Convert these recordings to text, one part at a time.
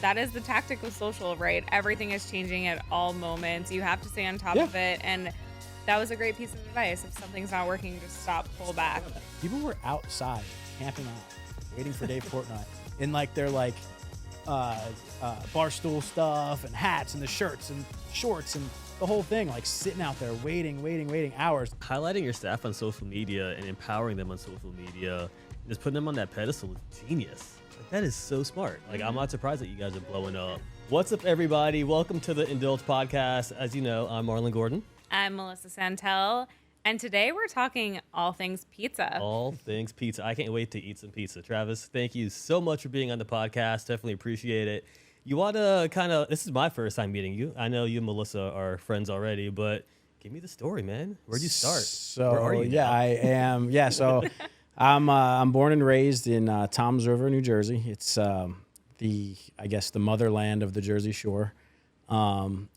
that is the tactic of social, right? Everything is changing at all moments. You have to stay on top of it. And that was a great piece of advice. If something's not working, just stop, pull back. People were outside camping out, waiting for Dave Portnoy in like their like barstool stuff and hats and the shirts and shorts and the whole thing, like sitting out there waiting hours. Highlighting your staff on social media and empowering them on social media, just putting them on that pedestal is genius. Like, that is so smart. Like, I'm not surprised that you guys are blowing up. What's up, everybody? Welcome to the Indulge Podcast. As you know, I'm Marlon Gordon. I'm Melissa Santel, and today we're talking all things pizza. All things pizza. I can't wait to eat some pizza. Travis, thank you so much for being on the podcast. Definitely appreciate it. You want to this is my first time meeting you. I know you and Melissa are friends already, but give me the story, man. Where'd you start? So, where are you now? I am. Yeah, so I'm born and raised in Toms River, New Jersey. It's the motherland of the Jersey Shore. And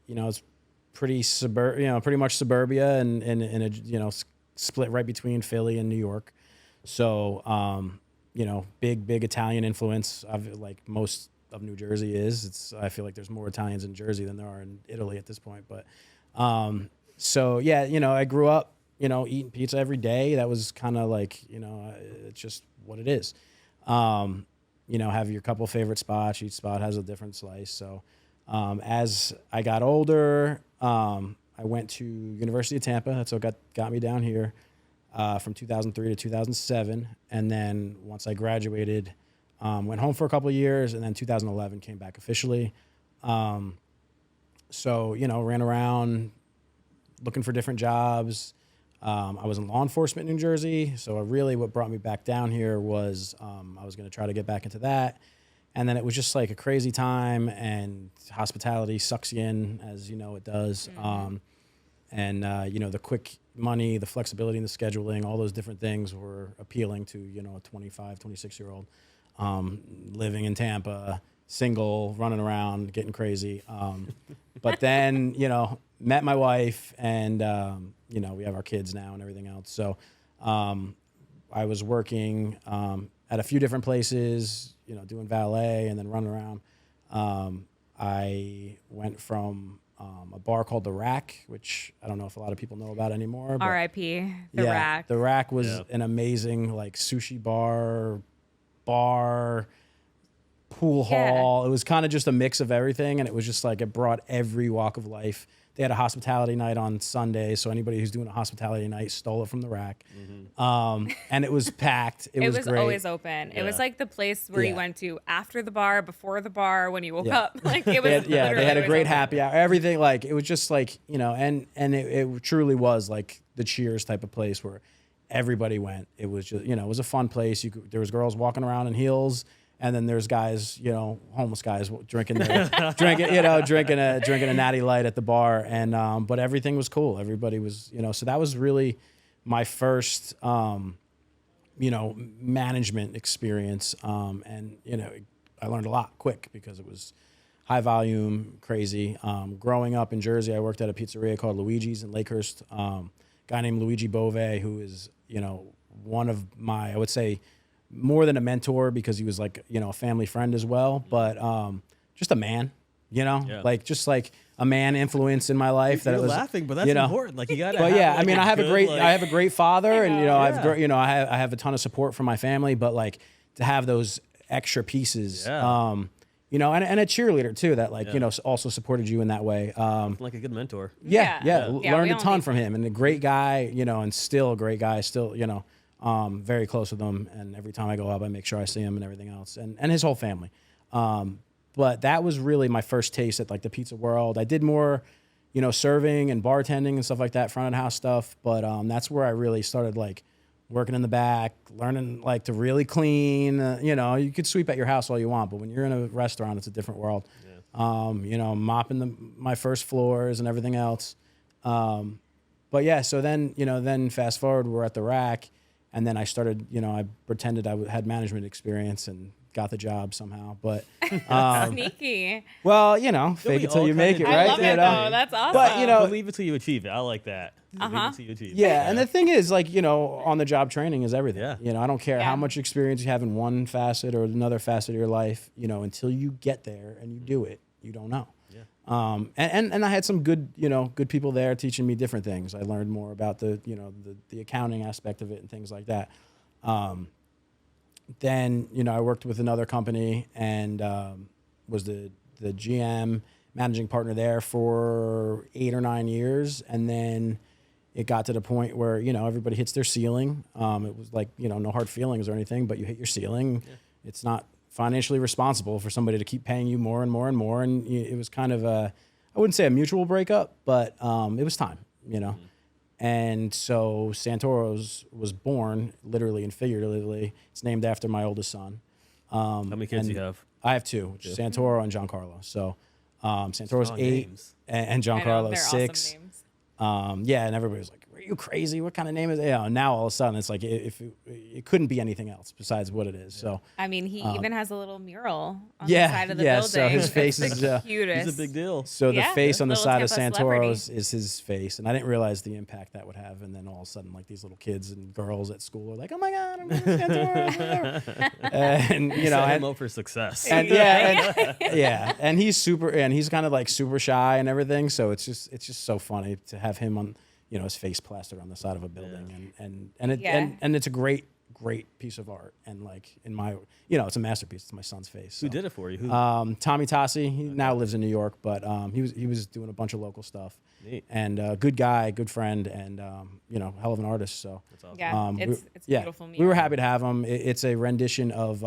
it's pretty pretty much suburbia and a split right between Philly and New York. So big Italian influence. Like most of New Jersey is. I feel like there's more Italians in Jersey than there are in Italy at this point. But I grew up eating pizza every day. That was kind of like it's just what it is. Have your couple favorite spots. Each spot has a different slice. So as I got older, I went to University of Tampa. That's what got me down here. From 2003 to 2007, and then once I graduated, went home for a couple of years, and then 2011 came back officially. Ran around looking for different jobs. I was in law enforcement in New Jersey, so really what brought me back down here was I was going to try to get back into that, and then it was just like a crazy time, and hospitality sucks you in, as you know it does. The quick money, the flexibility in the scheduling, all those different things were appealing to, a 25, 26-year-old living in Tampa, single, running around, getting crazy. But then, met my wife and, we have our kids now and everything else. So I was working at a few different places, doing valet and then running around. I went from a bar called The Rack, which I don't know if a lot of people know about anymore. R.I.P. The Rack. The Rack was an amazing sushi bar, pool hall. It was kind of just a mix of everything, and it was just it brought every walk of life. They had a hospitality night on Sunday, so anybody who's doing a hospitality night stole it from The Rack. Mm-hmm. And it was packed. It was great. Always open. Yeah. It was like the place where you went to after the bar, before the bar, when you woke up. Like it was. They had a great happy hour. Everything it was just and it truly was like the Cheers type of place where everybody went. It was just it was a fun place. There was girls walking around in heels. And then there's guys, homeless guys drinking a natty light at the bar. And, but everything was cool. Everybody was, so that was really my first, management experience. And I learned a lot quick because it was high volume, crazy. Growing up in Jersey, I worked at a pizzeria called Luigi's in Lakehurst. Guy named Luigi Bove, who is, one of my, I would say, more than a mentor because he was a family friend as well, but just a man, just a man influence in my life. You're that it was laughing, but that's important. Like you got to. But I have a great father, and I have a ton of support from my family. But to have those extra pieces, and a cheerleader too that also supported you in that way. Like a good mentor. Learned a ton from him, and a great guy, and still a great guy, still very close with him, and every time I go up, I make sure I see him and everything else, and his whole family. But that was really my first taste at the pizza world. I did more, serving and bartending and stuff like that, front of house stuff. But that's where I really started working in the back, learning to really clean. You could sweep at your house all you want, but when you're in a restaurant, it's a different world. Yeah. Mopping my first floors and everything else. So then fast forward, we're at the Rack. And then I started, I pretended I had management experience and got the job somehow. But Sneaky. well, fake it till you make it, right? I love it though. That's awesome. But believe it till you achieve it. I like that. Believe it till you achieve it. Yeah, and the thing is, like, on the job training is everything. Yeah. I don't care how much experience you have in one facet or another facet of your life, until you get there and you do it, you don't know. Yeah. And I had some good, good people there teaching me different things. I learned more about the accounting aspect of it and things like that. Then, I worked with another company and was the GM, managing partner there for 8 or 9 years. And then it got to the point where, everybody hits their ceiling. It was like, no hard feelings or anything, but you hit your ceiling. Yeah. It's not financially responsible for somebody to keep paying you more and more and more. And it was kind of I wouldn't say a mutual breakup, but it was time, Mm-hmm. And so Santoro's was born literally and figuratively. It's named after my oldest son. How many kids do you have? I have 2, which is Santoro and Giancarlo. So Santoro's 8 and Giancarlo's 6. Awesome names. And everybody was like, "Are you crazy? What kind of name is it?" And now all of a sudden it's like if it couldn't be anything else besides what it is. Yeah. So I mean, he even has a little mural on the side of the building. So his face is the cutest. He's a big deal. So the face on the side of Tampa Santoro's is his face, and I didn't realize the impact that would have. And then all of a sudden, like these little kids and girls at school are like, "Oh my God, I'm Santoro!" And set him up for success. And and he's super, and he's kind of like super shy and everything. So it's just so funny to have him on. His face plastered on the side of a building, and it's a great piece of art, and like in my, it's a masterpiece. It's my son's face. So. Who did it for you? Who? Tommy Tassi. He now lives in New York, but he was doing a bunch of local stuff. Neat. And good guy, good friend, and hell of an artist. So that's awesome. It's beautiful. We were happy to have him. It's a rendition of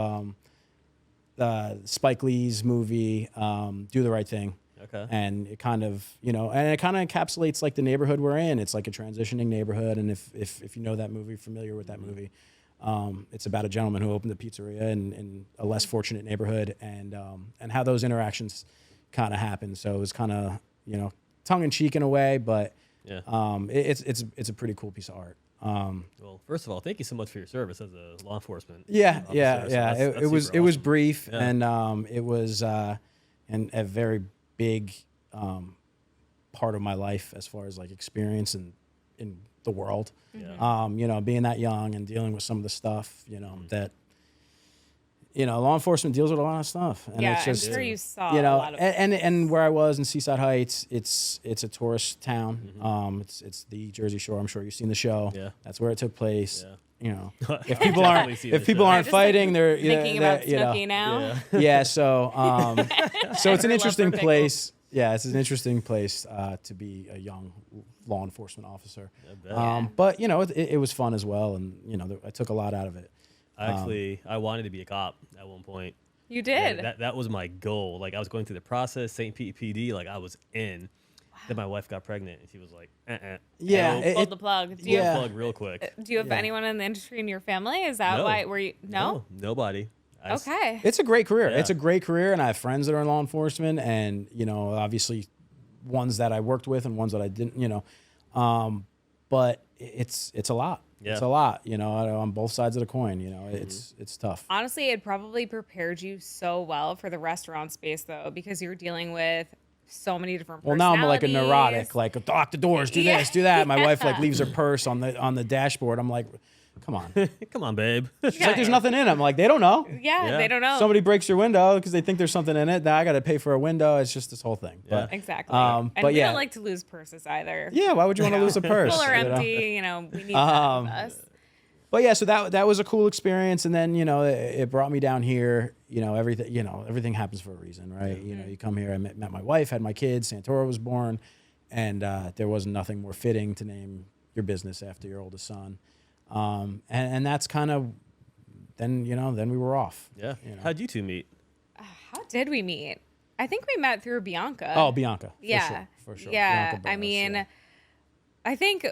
Spike Lee's movie Do the Right Thing. Okay. And it kind of, encapsulates like the neighborhood we're in. It's like a transitioning neighborhood. And if you know that movie, familiar with that movie, it's about a gentleman who opened a pizzeria in a less fortunate neighborhood and how those interactions kind of happen. So it was kind of, tongue in cheek in a way, but it's a pretty cool piece of art. Well, first of all, thank you so much for your service as a law enforcement. Yeah. So it was brief and it was and a very big part of my life as far as like experience in the world. Yeah. Being that young and dealing with some of the stuff, that law enforcement deals with a lot of stuff. And it's just, I'm sure you saw a lot of and where I was in Seaside Heights, it's a tourist town. Mm-hmm. It's the Jersey Shore. I'm sure you've seen the show. Yeah. That's where it took place. Yeah. If people aren't fighting, they're thinking about Snooki now. Yeah. So it's an interesting place. Yeah, it's an interesting place to be a young law enforcement officer. But it was fun as well, and I took a lot out of it. I wanted to be a cop at one point. You did. That was my goal. Like I was going through the process, St. Pete PD. Like I was in. Then my wife got pregnant, and she was like, Yeah, pulled the plug. Pulled the plug real quick. Do you have anyone in the industry in your family? Is that why? Were you? No, nobody. Okay. It's a great career. Yeah. It's a great career, and I have friends that are in law enforcement, and obviously, ones that I worked with and ones that I didn't. But it's a lot. Yeah. It's a lot. On both sides of the coin. It's tough. Honestly, it probably prepared you so well for the restaurant space, though, because you're dealing with so many different personalities. Well, now I'm like a neurotic, like lock the doors, do this, do that. My wife like leaves her purse on the dashboard. I'm like, come on, come on, babe. She's like, there's nothing in it. I'm like, they don't know. Yeah, they don't know. Somebody breaks your window because they think there's something in it. Now I got to pay for a window. It's just this whole thing. Yeah. But, exactly. And we don't like to lose purses either. Yeah, why would you want to lose a purse? Full or empty, we need that with us. But yeah, so that was a cool experience, and then it brought me down here. Everything happens for a reason, right? Mm-hmm. You come here. I met my wife, had my kids. Santoro was born, and there was nothing more fitting to name your business after your oldest son. And that's kind of then we were off. Yeah. How'd you two meet? How did we meet? I think we met through Bianca. Oh, Bianca. For sure. Yeah. I think.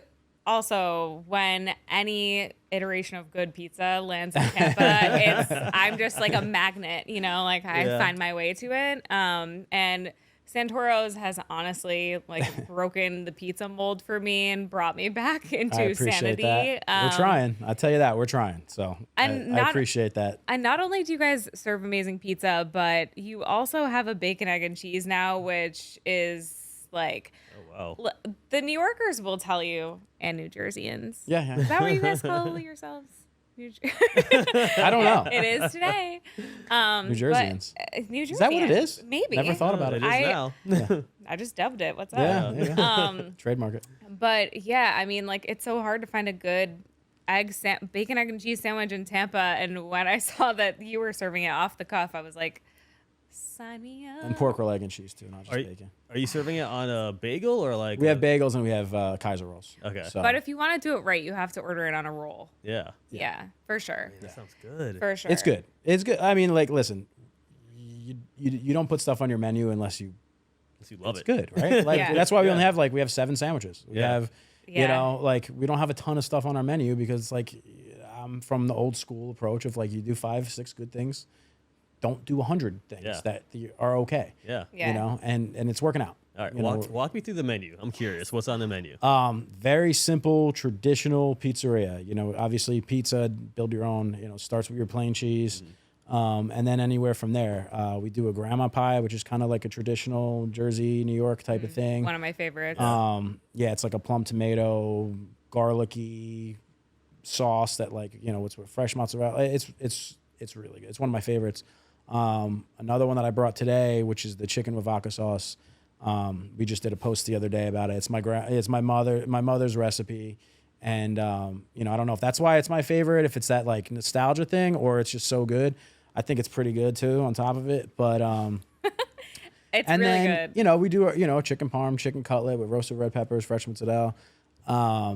Also, when any iteration of good pizza lands in Tampa, I'm just like a magnet, I find my way to it. And Santoro's has honestly like broken the pizza mold for me and brought me back into I appreciate sanity. that. We're trying. I'll tell you that. We're trying. So I appreciate that. And not only do you guys serve amazing pizza, but you also have a bacon, egg, and cheese now, which is like, oh wow, the New Yorkers will tell you, and New Jerseyans. Yeah. Is that what you guys call yourselves? I don't know. It is today. New Jerseyans. New Jerseyans. Is that what it is? Maybe. Never thought about it it. is now. I just dubbed it. What's up? Yeah. Trademark it. But yeah, I mean, like, it's so hard to find a good bacon, egg, and cheese sandwich in Tampa. And when I saw that you were serving it off the cuff, I was like, sign me up. And pork roll, egg, and cheese too, not just bacon. Are you serving it on a bagel or like? We have bagels and we have Kaiser rolls. Okay. So. But if you want to do it right, you have to order it on a roll. Yeah. Yeah, for sure. That sounds good. For sure. It's good. It's good. I mean, like, listen, you don't put stuff on your menu unless you love it's it. good, right? Like Yeah. that's why we only have we have 7 sandwiches. We have, Yeah. you know, like we don't have a ton of stuff on our menu because like I'm from the old school approach of like you do 5, 6 good things, don't do 100 things that are okay. Yeah. You know, and it's working out. All right, walk me through the menu. I'm curious. What's on the menu? Very simple, traditional pizzeria. You know, obviously pizza, build your own. You know, starts with your plain cheese, and then anywhere from there. We do a grandma pie, which is kind of like a traditional Jersey, New York type of thing. One of my favorites. Yeah, it's like a plum tomato, garlicky sauce that like it's with fresh mozzarella. It's really good. It's one of my favorites. Another one that I brought today, which is the chicken with vodka sauce. We just did a post the other day about it. It's my mother's recipe, and I don't know if that's why it's my favorite, if it's that like nostalgia thing or it's just so good. I think it's pretty good too on top of it, but it's and really then, good. We do a chicken parm, chicken cutlet with roasted red peppers, fresh mozzarella, a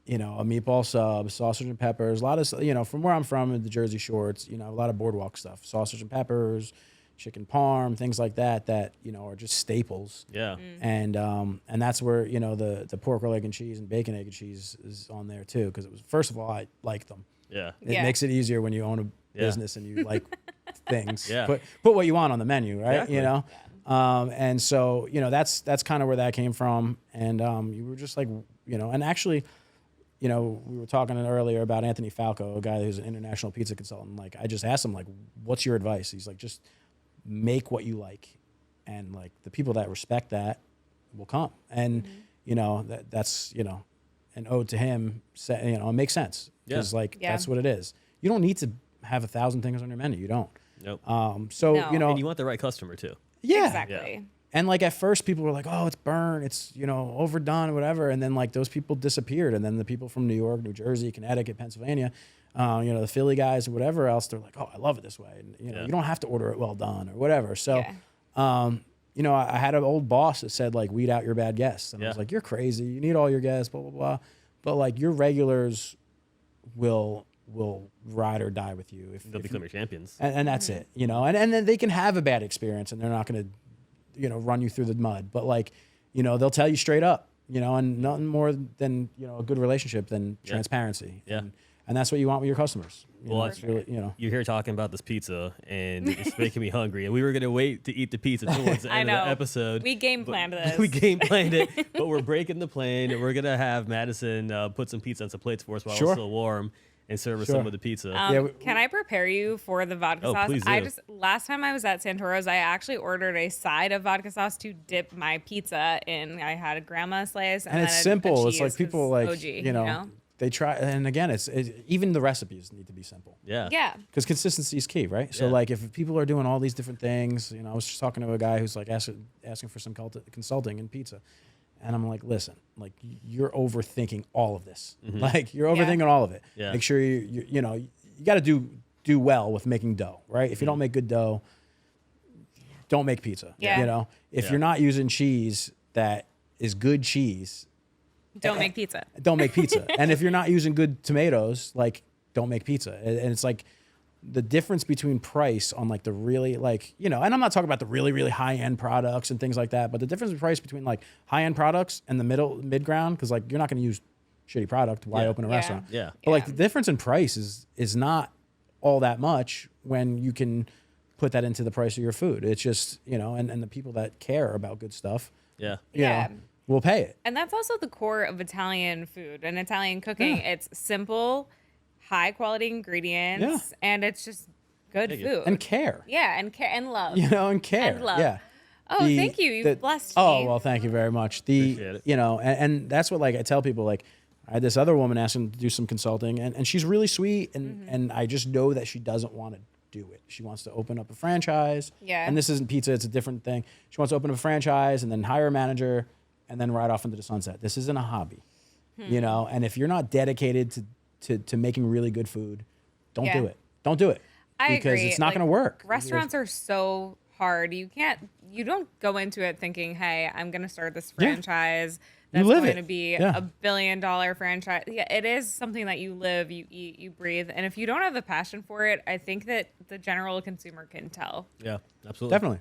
meatball sub, sausage and peppers, a lot of, from where I'm from in the Jersey Shore, it's, a lot of boardwalk stuff, sausage and peppers, chicken parm, things like that, are just staples. Yeah. And that's where, the pork roll, egg, and cheese and bacon, egg, and cheese is on there too. Because it was, first of all, I like them. Yeah. It makes it easier when you own a business and you like things. Yeah. Put what you want on the menu, right? Exactly. And so, that's kind of where that came from. And you were just like, and actually, we were talking earlier about Anthony Falco, a guy who's an international pizza consultant. Like, I just asked him, like, what's your advice? He's like, just make what you like. And, like, the people that respect that will come. And, that's, an ode to him. It makes sense. Because, that's what it is. You don't need to have 1,000 things on your menu. You don't. Nope. So, No. And you want the right customer, too. Yeah. Exactly. Yeah. And like at first people were like, oh, it's burnt, it's, overdone or whatever. And then like those people disappeared. And then the people from New York, New Jersey, Connecticut, Pennsylvania, the Philly guys or whatever else, they're like, oh, I love it this way. And, you don't have to order it well done or whatever. So, I had an old boss that said like, weed out your bad guests. And I was like, you're crazy. You need all your guests, blah, blah, blah. But like your regulars will ride or die with you. They'll become your champions. And that's it, and then they can have a bad experience and they're not going to, run you through the mud, but like, they'll tell you straight up, and nothing more than, a good relationship than transparency. Yeah. And that's what you want with your customers. It's really, You're here talking about this pizza and it's making me hungry. And we were going to wait to eat the pizza towards the end of the episode. We game planned this. We game planned it, but we're breaking the plan and we're going to have Madison put some pizza on some plates for us while it's still warm. And serve us some of the pizza. Can I prepare you for the vodka sauce? Please do. Last time I was at Santoro's, I actually ordered a side of vodka sauce to dip my pizza in. I had a grandma slice, and then it's simple. It's cheese, like people like OG, they try, and again, it's even the recipes need to be simple. Yeah. Yeah. Because consistency is key, right? So like if people are doing all these different things, I was just talking to a guy who's like asking for some consulting in pizza. And I'm like, listen, like you're overthinking all of this. Like you're overthinking all of it. Yeah. Make sure you got to do well with making dough, right? If you don't make good dough, don't make pizza. Yeah. If you're not using cheese that is good cheese, Don't make pizza. don't make pizza. And if you're not using good tomatoes, like don't make pizza. And it's like the difference between price on like the really like, and I'm not talking about the really, really high end products and things like that, but the difference in price between like high end products and the mid ground, because like you're not going to use shitty product. Why open a restaurant? Yeah. But like the difference in price is not all that much when you can put that into the price of your food. It's just, and the people that care about good stuff, Yeah. you know, will pay it. And that's also the core of Italian food and Italian cooking. Yeah. It's simple, high quality ingredients, and it's just good food. And care. Yeah, and care and love. And care. And love. Yeah. Oh, thank you. You've blessed me. Oh, well, thank you very much. Appreciate it. And that's what, like, I tell people, like, I had this other woman asking to do some consulting, and she's really sweet, and I just know that she doesn't want to do it. She wants to open up a franchise. Yeah. And this isn't pizza, it's a different thing. She wants to open up a franchise and then hire a manager and then ride off into the sunset. This isn't a hobby, and if you're not dedicated to making really good food, don't do it. Don't do it. Because agree. it's not going to work. Restaurants are so hard. You don't go into it thinking, hey, I'm going to start this franchise that's live going it. to be Yeah. $1 billion franchise. Yeah, it is something that you live, you eat, you breathe. And if you don't have the passion for it, I think that the general consumer can tell. Yeah, absolutely. Definitely.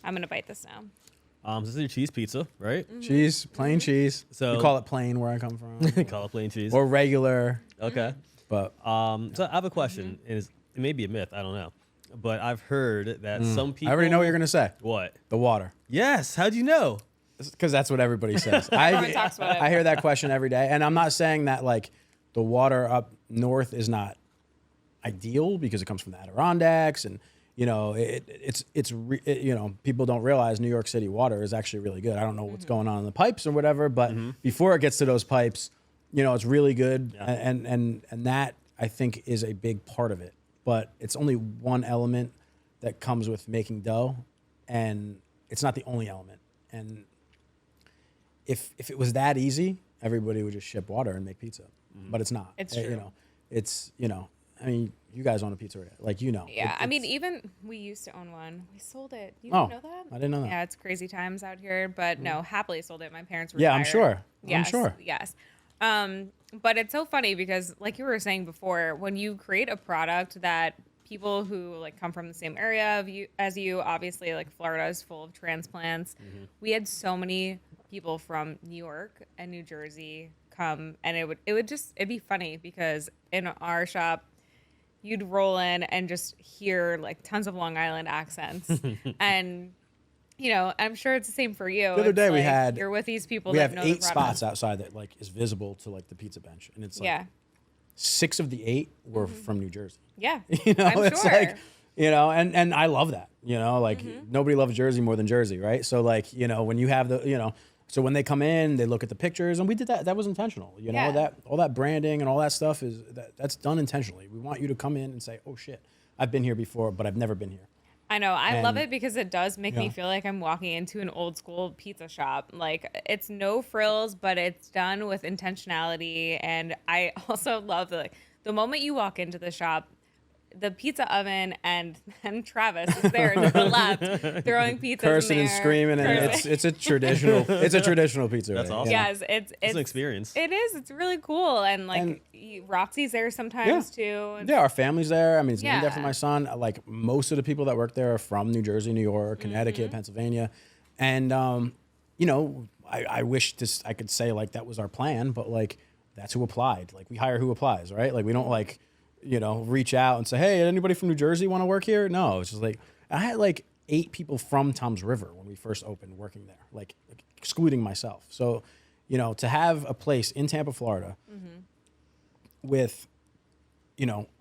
I'm going to bite this now. This is your cheese pizza, right? Cheese, plain cheese. So- we call it plain where I come from. Call it plain cheese. Or regular. Okay. But So I have a question. It may be a myth. I don't know. But I've heard that some people. I already know what you're going to say. What? The water. Yes. How'd you know? Because that's what everybody says. Everyone talks about it. I hear that question every day. And I'm not saying that, like, the water up north is not ideal because it comes from the Adirondacks. And, people don't realize New York City water is actually really good. I don't know what's going on in the pipes or whatever, but before it gets to those pipes, it's really good. Yeah. And that, I think, is a big part of it. But it's only one element that comes with making dough, and it's not the only element. And if it was that easy, everybody would just ship water and make pizza. But it's not. It's true. I mean, you guys own a pizzeria, like, Yeah, I mean, even we used to own one. We sold it. You didn't know that? I didn't know that. Yeah, it's crazy times out here, but no, happily sold it. My parents were Yeah, I'm sure. Yes, I'm sure. Yes. But it's so funny because, like you were saying before, when you create a product that people who like come from the same area as you, obviously, like Florida is full of transplants. We had so many people from New York and New Jersey come, and it'd be funny because in our shop, you'd roll in and just hear like tons of Long Island accents. And, I'm sure it's the same for you. The other day you're with these people we that have know 8 the product. spots outside that, like, is visible to, like, the pizza bench. And it's like 6 6 of the 8 were from New Jersey. Yeah. It's sure. like, and I love that, like nobody loves Jersey more than Jersey. Right. So, like, when you have so when they come in, they look at the pictures, and we did that. That was intentional. Yeah. That all that branding and all that stuff that's done intentionally. We want you to come in and say, oh shit, I've been here before, but I've never been here. I know. I love And- it because it does make me feel like I'm walking into an old school pizza shop. Like, it's no frills, but it's done with intentionality. And I also love the moment you walk into the shop, the pizza oven and Travis is there to the left throwing pizzas Cursing in and there. screaming, and it's a traditional pizza. That's right? awesome. Yeah. Yes, it's an experience. It is. It's really cool. And like And- Roxy's there sometimes too. And Yeah, our family's there. I mean, it's named Yeah. after my son. Like, most of the people that work there are from New Jersey, New York, Connecticut, Pennsylvania. And, I wish I could say, like, that was our plan, but, like, that's who applied. Like, we hire who applies, right? Like, we don't, like, reach out and say, hey, anybody from New Jersey want to work here? No, it's just like, I had, like, 8 people from Tom's River when we first opened working there, like excluding myself. So, to have a place in Tampa, Florida, with,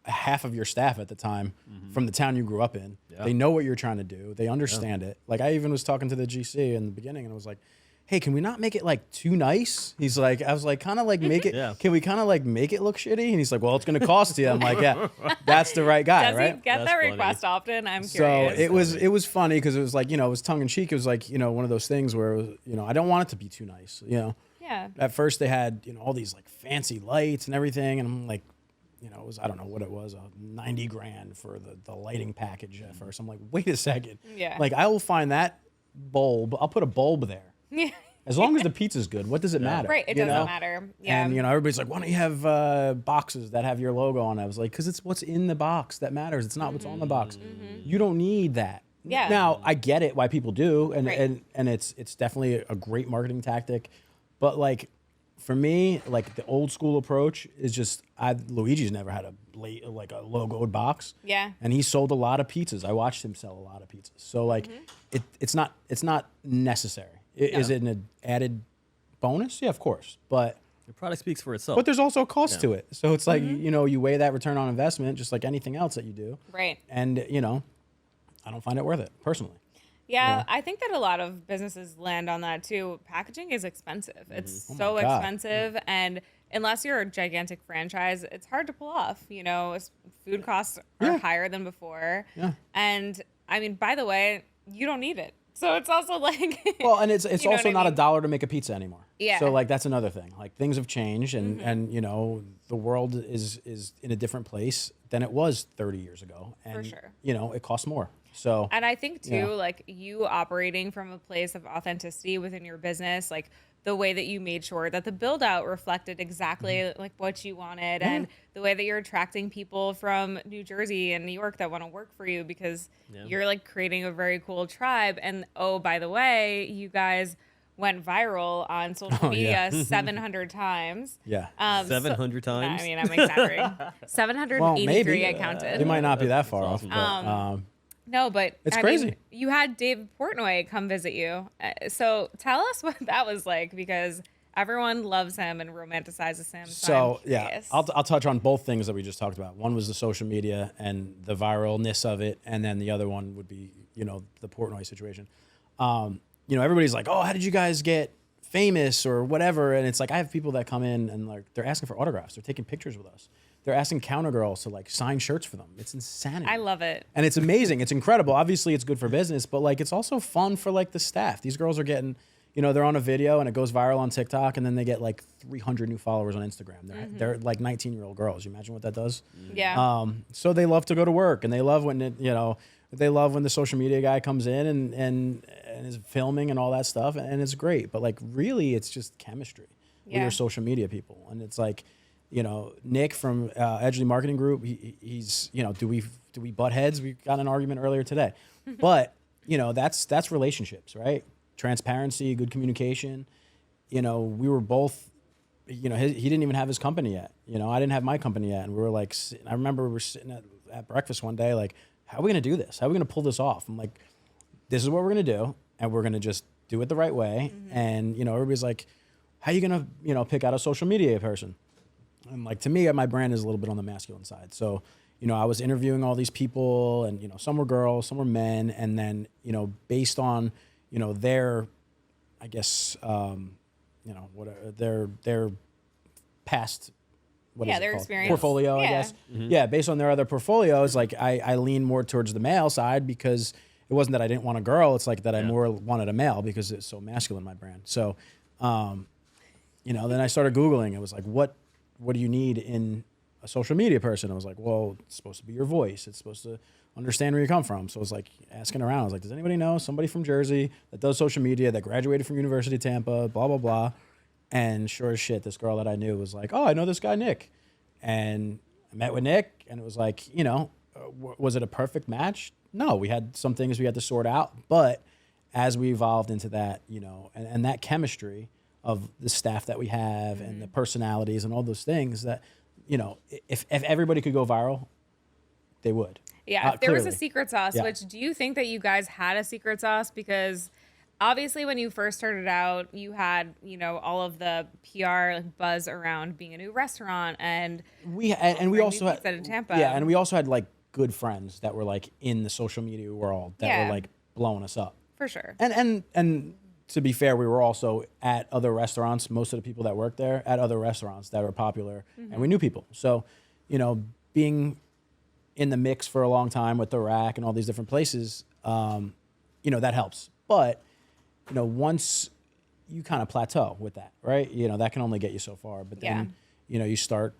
half of your staff at the time from the town you grew up in. Yeah. They know what you're trying to do. They understand it. Like, I even was talking to the GC in the beginning, and I was like, hey, can we not make it, like, too nice? He's like, I was like, kind of like make it, Yeah. can we kind of like make it look shitty? And he's like, well, it's going to cost you. I'm like, yeah, that's the right guy, does right? he get That's that funny. request often? I'm So curious. it was funny because it was like, it was tongue in cheek. It was like, one of those things where, it was, I don't want it to be too nice, Yeah. At first they had, all these like fancy lights and everything. And I'm like, it was, I don't know what it was, $90,000 for the lighting package at first. I'm like, wait a second. Yeah. Like, I will find that bulb. I'll put a bulb there. Yeah. As long as the pizza's good, what does it matter? Right. It you doesn't know? matter. Yeah. And, everybody's like, why don't you have boxes that have your logo on it? I was like, because it's what's in the box that matters. It's not what's on the box. You don't need that. Yeah. Now, I get it why people do, and Right. and it's definitely a great marketing tactic. But, like, for me, like the old school approach is just Luigi's never had a logoed box. Yeah. And he sold a lot of pizzas. I watched him sell a lot of pizzas. So like it's not necessary. Is it an added bonus? Yeah, of course. But The product speaks for itself. there's also a cost to it. So it's like, you weigh that return on investment just like anything else that you do. Right. And, I don't find it worth it personally. Yeah, I think that a lot of businesses land on that too. Packaging is expensive. It's Oh my so God. expensive, and unless you're a gigantic franchise, it's hard to pull off. Food costs are Yeah. higher than before. Yeah. And I mean, by the way, you don't need it. So it's also like Well, and it's You know also what I not a mean? dollar to make a pizza anymore. Yeah. So like that's another thing. Like things have changed, and the world is in a different place than it was 30 years ago. And sure. it costs more. So And I think too, Yeah. like you operating from a place of authenticity within your business, like the way that you made sure that the build out reflected exactly like what you wanted, and the way that you're attracting people from New Jersey and New York that want to work for you because you're like creating a very cool tribe. And oh, by the way, you guys went viral on social media 700 times. yeah. 700 times. I mean, I'm exaggerating. 783, maybe. I counted. It might not be that far That's off. awesome. But, No, but It's I crazy. mean, you had Dave Portnoy come visit you. So tell us what that was like, because everyone loves him and romanticizes him. So I'm yeah, curious. I'll touch on both things that we just talked about. One was the social media and the viralness of it, and then the other one would be the Portnoy situation. Everybody's like, oh, how did you guys get famous or whatever? And it's like I have people that come in and like they're asking for autographs, they're taking pictures with us, they're asking counter girls to like sign shirts for them. It's insanity. I love it. And it's amazing. It's incredible. Obviously, it's good for business, but like it's also fun for like the staff. These girls are getting, they're on a video and it goes viral on TikTok, and then they get like 300 new followers on Instagram. They're like 19-year-old girls. You imagine what that does? Yeah. So they love to go to work, and they love when they love when the social media guy comes in and is filming and all that stuff, and it's great. But like really, it's just chemistry. We Yeah. are social media people, and it's like. Nick from Edgley Marketing Group, he's, do we butt heads? We got in an argument earlier today, but that's relationships, right? Transparency, good communication. We were both, he didn't even have his company yet. I didn't have my company yet. And we were like, I remember we were sitting at breakfast one day, like, how are we going to do this? How are we going to pull this off? I'm like, this is what we're going to do. And we're going to just do it the right way. And, everybody's like, how are you going to, pick out a social media person? And like to me, my brand is a little bit on the masculine side. So, I was interviewing all these people, and some were girls, some were men, and then based on their, I guess their past Their experience. portfolio, I Yeah. guess. Yeah, based on their other portfolios, like I lean more towards the male side because it wasn't that I didn't want a girl. It's like that I more wanted a male because it's so masculine, my brand. So, then I started Googling. It was like, what do you need in a social media person? I was like, well, it's supposed to be your voice. It's supposed to understand where you come from. So I was like asking around. I was like, does anybody know somebody from Jersey that does social media, that graduated from University of Tampa, blah, blah, blah. And sure as shit, this girl that I knew was like, oh, I know this guy, Nick. And I met with Nick, and it was like, was it a perfect match? No, we had some things we had to sort out. But as we evolved into that, and that chemistry of the staff that we have and the personalities and all those things that, if everybody could go viral, they would. Yeah, if there was a clearly. secret sauce, Yeah. which do you think that you guys had a secret sauce? Because obviously when you first started out, you had, all of the PR like, buzz around being a new restaurant, and We offering also new had pizza in Tampa. Yeah, and we also had like good friends that were like in the social media world that Yeah. were like blowing us up. for sure. And to be fair, we were also at other restaurants. Most of the people that worked there at other restaurants that were popular, and we knew people. So, being in the mix for a long time with the Rack and all these different places, that helps. But, once you kind of plateau with that, right? That can only get you so far. But then, you start,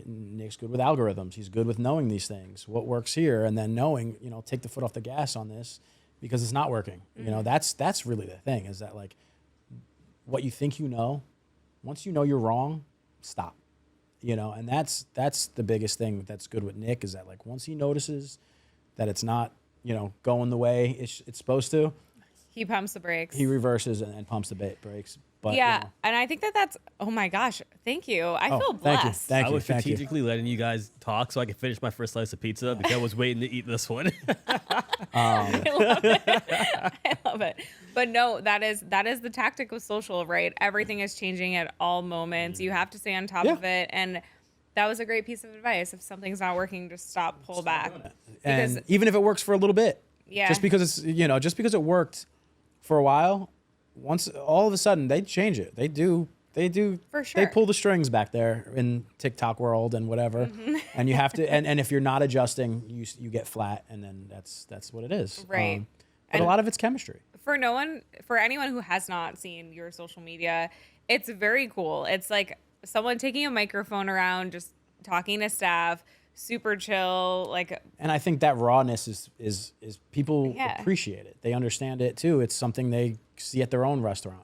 Nick's good with algorithms. He's good with knowing these things, what works here, and then knowing, take the foot off the gas on this because it's not working. That's really the thing, is that like what you think once you know you're wrong, stop. And that's the biggest thing that's good with Nick, is that like once he notices that it's not, going the way it's supposed to, He pumps the brakes. he reverses and pumps the brakes. But Yeah, and I think that's. Oh my gosh, thank you. I feel thank you. blessed. Thank I you. was Thank you. strategically letting you guys talk so I could finish my first slice of pizza because I was waiting to eat this one. I love it. I love it. But no, that is the tactic of social, right? Everything is changing at all moments. You have to stay on top Yeah. of it, and that was a great piece of advice. If something's not working, just stop, pull back. And Because even if it works for a little bit, Yeah. just because it's just because it worked for a while, once all of a sudden they change it. They do. For They sure. pull the strings back there in TikTok world and whatever, Mm-hmm. and you have to. And if you're not adjusting, you get flat, and then that's what it is. Right. But And- a lot of it's chemistry. for anyone who has not seen your social media, it's very cool. It's like someone taking a microphone around, just talking to staff, super chill. Like, And I think that rawness is people Yeah. appreciate it. They understand it too. It's something they see at their own restaurant,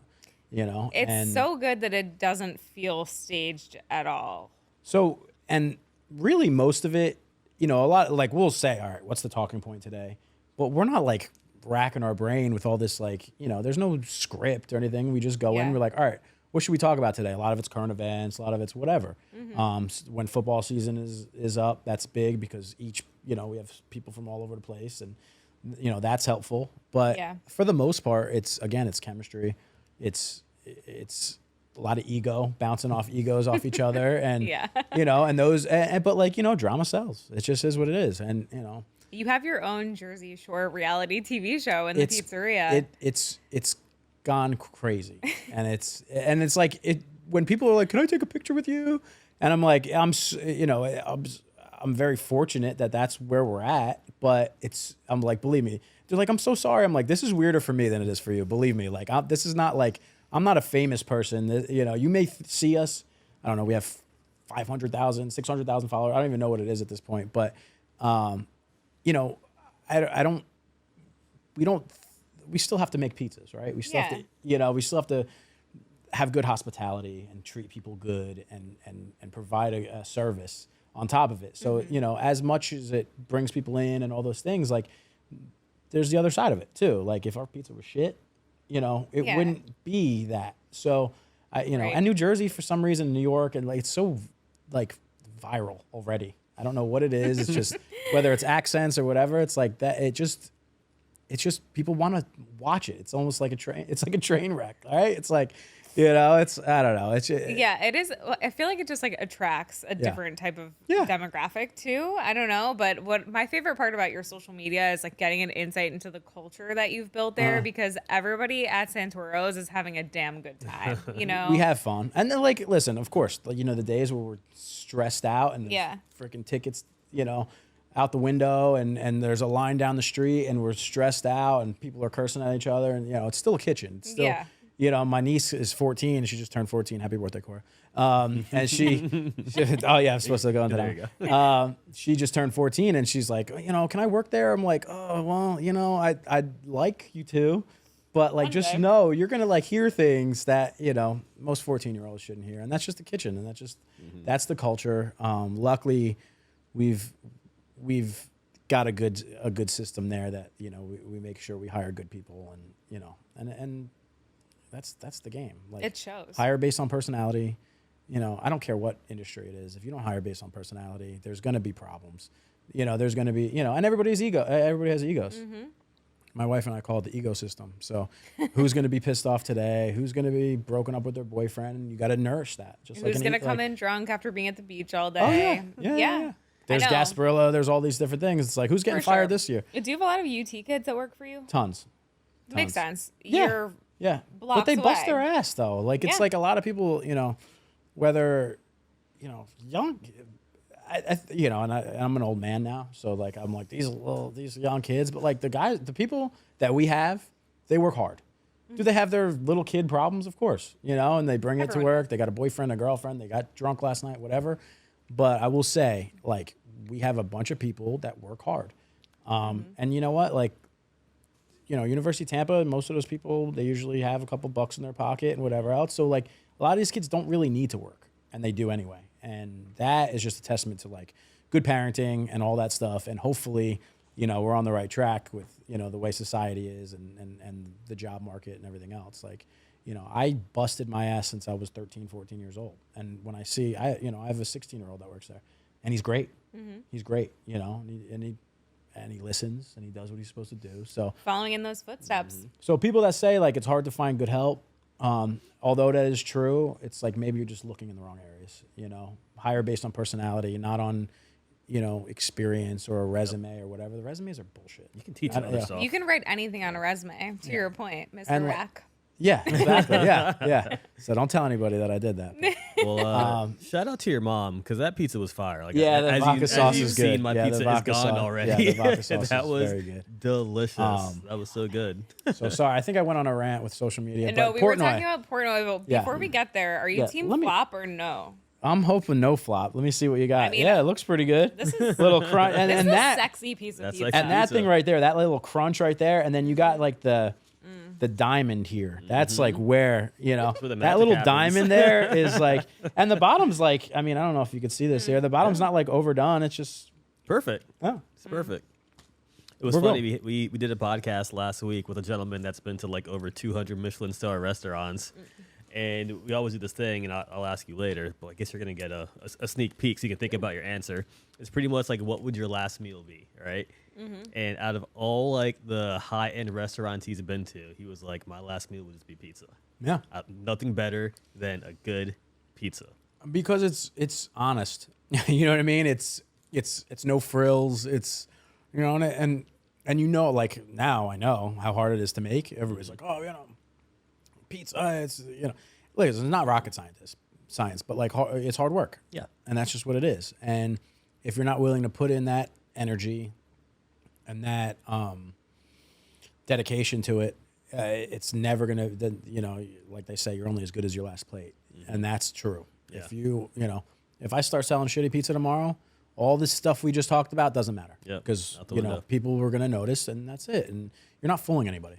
it's and so good that it doesn't feel staged at all. So, and really most of it, a lot, like we'll say, all right, what's the talking point today? But we're not like racking our brain with all this, like, there's no script or anything. We just go Yeah. in, we're like, all right, what should we talk about today? A lot of it's current events, a lot of it's whatever. When football season is up, that's big because we have people from all over the place, and that's helpful. But Yeah. for the most part, it's chemistry. It's a lot of ego, bouncing off egos off each other, and Yeah. and those, but like drama sells. It just is what it is, and You have your own Jersey Shore reality TV show in the pizzeria. It's gone crazy, and it's like when people are like, "Can I take a picture with you?" And I'm like, I'm very fortunate that that's where we're at, but I'm like, believe me, they're like, I'm so sorry. I'm like, this is weirder for me than it is for you. Believe me, like this is not like I'm not a famous person. You may see us. I don't know. We have 500,000, 600,000 followers. I don't even know what it is at this point, but we still have to make pizzas, right? We still have to, we still have to have good hospitality and treat people good and provide a service on top of it. So, as much as it brings people in and all those things, like there's the other side of it too. Like if our pizza was shit, it wouldn't be that. So Right. and New Jersey for some reason, New York, and like it's so like viral already. I don't know what it is. It's just whether it's accents or whatever. It's like that. It's just people want to watch it. It's almost like a train. It's like a train wreck, right? It's like, it's I don't know. It's just, Yeah, it is. I feel like it just like attracts a different type of demographic too. I don't know, but what my favorite part about your social media is like getting an insight into the culture that you've built there, because everybody at Santoro's is having a damn good time. we have fun, and then like listen, of course, the days where we're stressed out and there's freaking tickets, out the window, and there's a line down the street, and we're stressed out, and people are cursing at each other, and it's still a kitchen. It's still, my niece is 14, and she just turned 14. Happy birthday, Cora. And she oh yeah, I'm supposed to go into There that. you go. She just turned 14, and she's like, can I work there? I'm like, oh well, I'd like you to, but like just day. know you're gonna like hear things that most 14-year-olds shouldn't hear, and that's just the kitchen, and that's the culture. Luckily, we've got a good system there that we make sure we hire good people, and and that's the game. Like, It shows. Hire based on personality. I don't care what industry it is. If you don't hire based on personality, there's going to be problems. There's going to be and everybody has egos. My wife and I call it the ecosystem. So who's going to be pissed off today? Who's going to be broken up with their boyfriend? You got to nourish that. Just Who's like going to come in drunk after being at the beach all day? Oh yeah. There's I know. Gasparilla. There's all these different things. It's like, who's getting For fired sure. this year? Do you have a lot of UT kids that work for you? Tons. Makes sense. Yeah. You're Yeah. But blocks they bust away. their ass though. Like it's Yeah. like a lot of people, whether, young, and I'm an old man now. So like, I'm like these young kids, but like the people that we have, they work hard. Do they have their little kid problems? Of course, and they bring it to Everyone work. They got a boyfriend, a girlfriend. They got drunk last night, whatever. But I will say, like, we have a bunch of people that work hard. And you know what? Like, University of Tampa, most of those people, they usually have a couple bucks in their pocket and whatever else. So, like, a lot of these kids don't really need to work, and they do anyway. And that is just a testament to, like, good parenting and all that stuff. And hopefully, we're on the right track with, the way society is and the job market and everything else. Like, I busted my ass since I was 13, 14 years old. And when I see, I have a 16-year-old that works there, and he's great. He's great, and he listens and he does what he's supposed to do. So Following in those footsteps. so people that say like it's hard to find good help, although that is true, it's like maybe you're just looking in the wrong areas. Hire based on personality, not on experience or a resume or whatever. The resumes are bullshit. You can teach other stuff. You can write anything on a resume, to your point, Mr. And, Rack. Yeah, exactly. Yeah. So don't tell anybody that I did that. Well, shout out to your mom, because that pizza was fire. Like, Yeah, the vodka sauce as you've is good. seen, my Yeah, the pizza is vodka gone sauce- already. yeah, the vodka sauce that is was very good. delicious. That was so good. So sorry, I think I went on a rant with social media. No, but we were Portnoy, talking about Portnoy, but Yeah. before we get there, are you Yeah, team let me- flop or no? I'm hoping no flop. Let me see what you got. I mean, Yeah, it looks pretty good. This is Little crunch, and this is that a sexy piece of That's pizza. like- and that pizza. thing right there, that little crunch right there, and then you got like the diamond here. That's like where where the that magic little happens. diamond there is like, and the bottom's like, I mean, I don't know if you could see this here. The bottom's not like overdone. It's just Perfect. oh, It's perfect. It was We're funny. We did a podcast last week with a gentleman that's been to like over 200 Michelin star restaurants. And we always do this thing, and I'll ask you later, but I guess you're going to get a sneak peek so you can think about your answer. It's pretty much like, what would your last meal be, right? And out of all like the high-end restaurants he's been to, he was like, my last meal would just be pizza. yeah. Nothing better than a good pizza. Because it's honest. You know what I mean? It's no frills. It's and like now I know how hard it is to make. Everybody's like, oh, pizza. It's look, it's not rocket science, but like it's hard work. Yeah. And that's just what it is. And if you're not willing to put in that energy and that dedication to it, it's never gonna. Like they say, you're only as good as your last plate, and that's true. Yeah. If if I start selling shitty pizza tomorrow, all this stuff we just talked about doesn't matter. Yeah, Because out the window. people were gonna notice, and that's it. And you're not fooling anybody.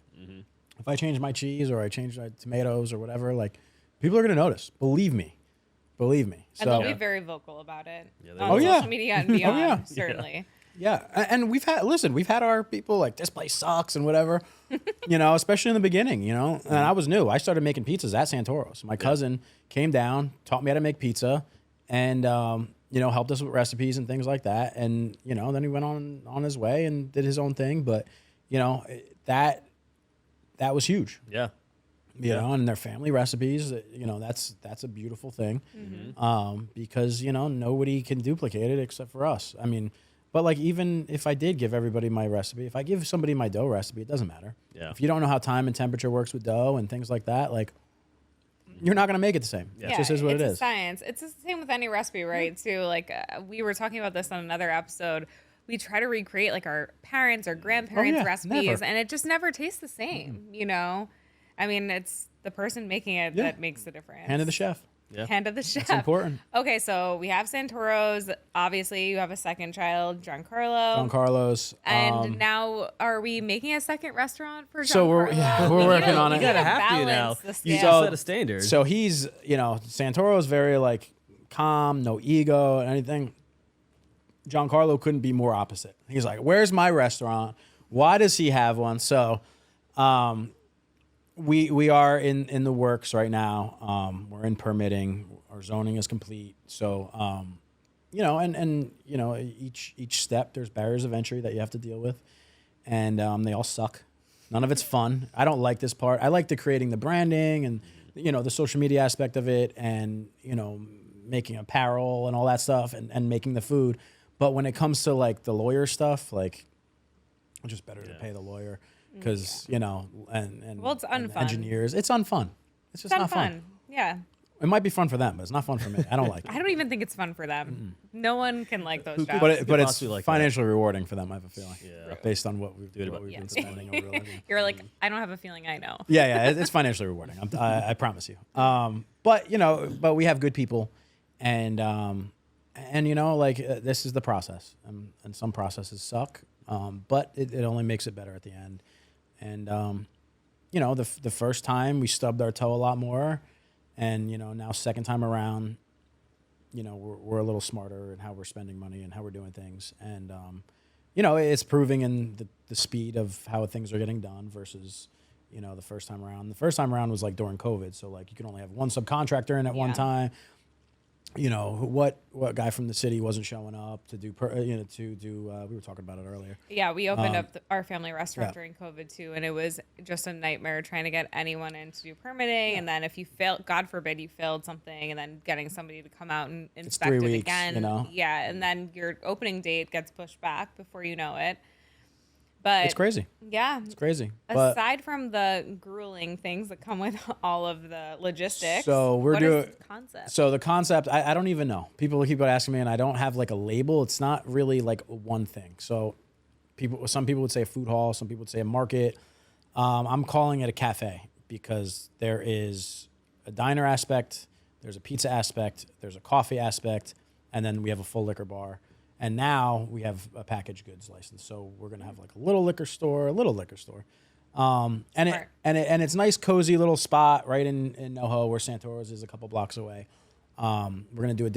If I change my cheese or I change my tomatoes or whatever, like people are gonna notice. Believe me. And So they'll be very vocal about it Yeah, they on will. social media and beyond, yeah. certainly. yeah, and we've had our people like this place sucks and whatever, especially in the beginning, and I was new. I started making pizzas at Santoro's. My cousin came down, taught me how to make pizza, and helped us with recipes and things like that. And then he went on his way and did his own thing. But that was huge. Yeah. And their family recipes, that's a beautiful thing, because nobody can duplicate it except for us. I mean, but like even if I did give everybody my recipe, if I give somebody my dough recipe, it doesn't matter. Yeah. If you don't know how time and temperature works with dough and things like that, like you're not gonna make it the same. Yeah. It just is what it it's is. Science. It's the same with any recipe, right? Too. Like we were talking about this on another episode. We try to recreate like our parents' or grandparents' recipes, never. and it just never tastes the same. I mean, it's the person making it that makes the difference. Hand of the chef. Yeah. Hand of the chef. It's important. Okay, so we have Santoro's. Obviously, you have a second child, Giancarlo. Don Carlos. And now, are we making a second restaurant for Giancarlo? So we're working on it. You gotta have to now. balance the You scale. set a standard. So he's, Santoro is very like calm, no ego, anything. Giancarlo couldn't be more opposite. He's like, "Where's my restaurant? Why does he have one?" So, we are in the works right now. We're in permitting. Our zoning is complete. So, each step there's barriers of entry that you have to deal with, and they all suck. None of it's fun. I don't like this part. I like the creating the branding and the social media aspect of it, and making apparel and all that stuff, and making the food. But when it comes to like the lawyer stuff, like it's just better to pay the lawyer because and Well, it's and unfun. engineers. It's unfun. It's just It's not fun. fun. Yeah. It might be fun for them, but it's not fun for me. I don't like it. I don't even think it's fun for them. No one can like those jobs. But it's possibly like that. financially rewarding for them. I have a feeling. Yeah. Based on what we've it been Yeah. spending over the living. You're like, I don't have a feeling I know. Yeah, it's financially rewarding. I promise you. But we have good people, and this is the process, and some processes suck, but it only makes it better at the end. And the first time we stubbed our toe a lot more, and now second time around, we're a little smarter in how we're spending money and how we're doing things, and it's proving in the speed of how things are getting done versus you know, the first time around. The first time around was like during COVID, so like you could only have one subcontractor in at one time. You know, what guy from the city wasn't showing up to do, we were talking about it earlier. Yeah, we opened up our family restaurant during COVID too, and it was just a nightmare trying to get anyone in to do permitting. And then if you failed, God forbid you failed something, and then getting somebody to come out and inspect 3 it weeks, again. you know? Yeah, and then your opening date gets pushed back before you know it. But It's crazy. Yeah. It's crazy. Aside from the grueling things that come with all of the logistics, so what is the concept? So the concept, I don't even know. People keep asking me, and I don't have like a label. It's not really like one thing. So some people would say a food hall, some people would say a market. I'm calling it a cafe because there is a diner aspect, there's a pizza aspect, there's a coffee aspect, and then we have a full liquor bar. And now we have a packaged goods license, so we're gonna have like a little liquor store, and it's nice, cozy little spot right in NoHo where Santoro's is a couple blocks away. We're gonna do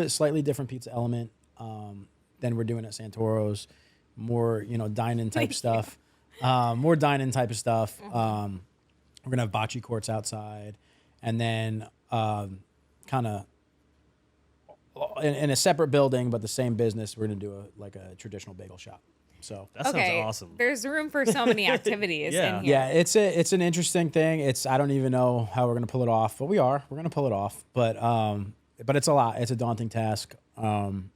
slightly different pizza element than we're doing at Santoro's, more dine-in type stuff, more dine-in type of stuff. We're gonna have bocce courts outside, and then kind of. In a separate building, but the same business, we're going to do a traditional bagel shop. So that sounds awesome. There's room for so many activities in here. Yeah, it's an interesting thing. I don't even know how we're going to pull it off, but we're going to pull it off. But it's a lot. It's a daunting task. And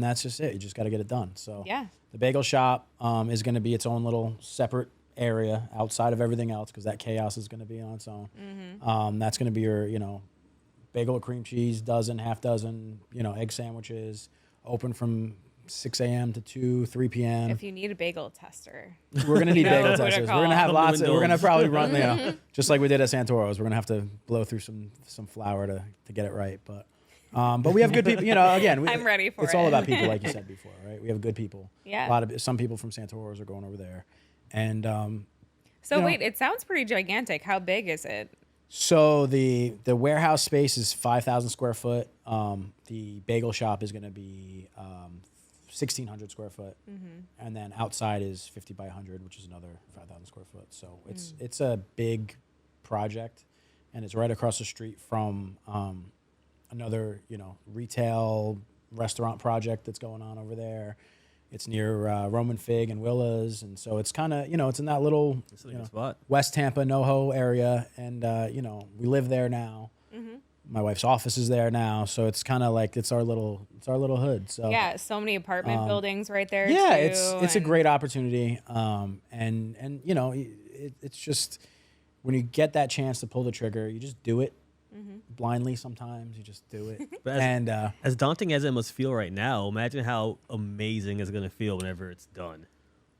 that's just it. You just got to get it done. So the bagel shop is going to be its own little separate area outside of everything else because that chaos is going to be on its own. That's going to be your, bagel with cream cheese, half dozen, egg sandwiches, open from 6 a.m. to 3 p.m. If you need a bagel tester, we're going to need bagel testers. We're going to have lots of, we're going to probably run, just like we did at Santoro's. We're going to have to blow through some flour to get it right. But we have good people, again. I'm ready for it. It's all about people, like you said before, right? We have good people. Yeah. Some people from Santoro's are going over there. And, wait, it sounds pretty gigantic. How big is it? So the warehouse space is 5,000 square foot. The bagel shop is going to be 1,600 square foot, and then outside is 50 by 100, which is another 5,000 square foot. So it's a big project, and it's right across the street from another retail restaurant project that's going on over there. It's near Roman Fig and Willa's, and so it's kind of it's in that little spot. West Tampa NoHo area, and we live there now. My wife's office is there now, so it's kind of like it's our little hood. So yeah, so many apartment buildings right there. Yeah, too, it's a great opportunity, and it's just when you get that chance to pull the trigger, you just do it. Blindly sometimes you just do it. But as daunting as it must feel right now, imagine how amazing it's going to feel whenever it's done.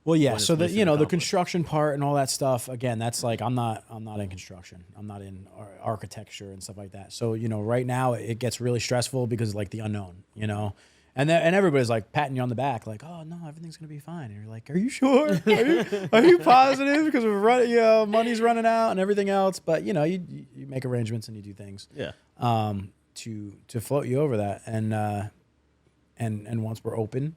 Well, yeah. So the construction part and all that stuff. Again, that's like I'm not in construction. I'm not in architecture and stuff like that. So right now it gets really stressful because like the unknown. And everybody's like patting you on the back, like, oh no, everything's gonna be fine. And you're like, are you sure? Are you positive? Because we're running, money's running out and everything else. But you make arrangements and you do things. Yeah. To float you over that, and once we're open,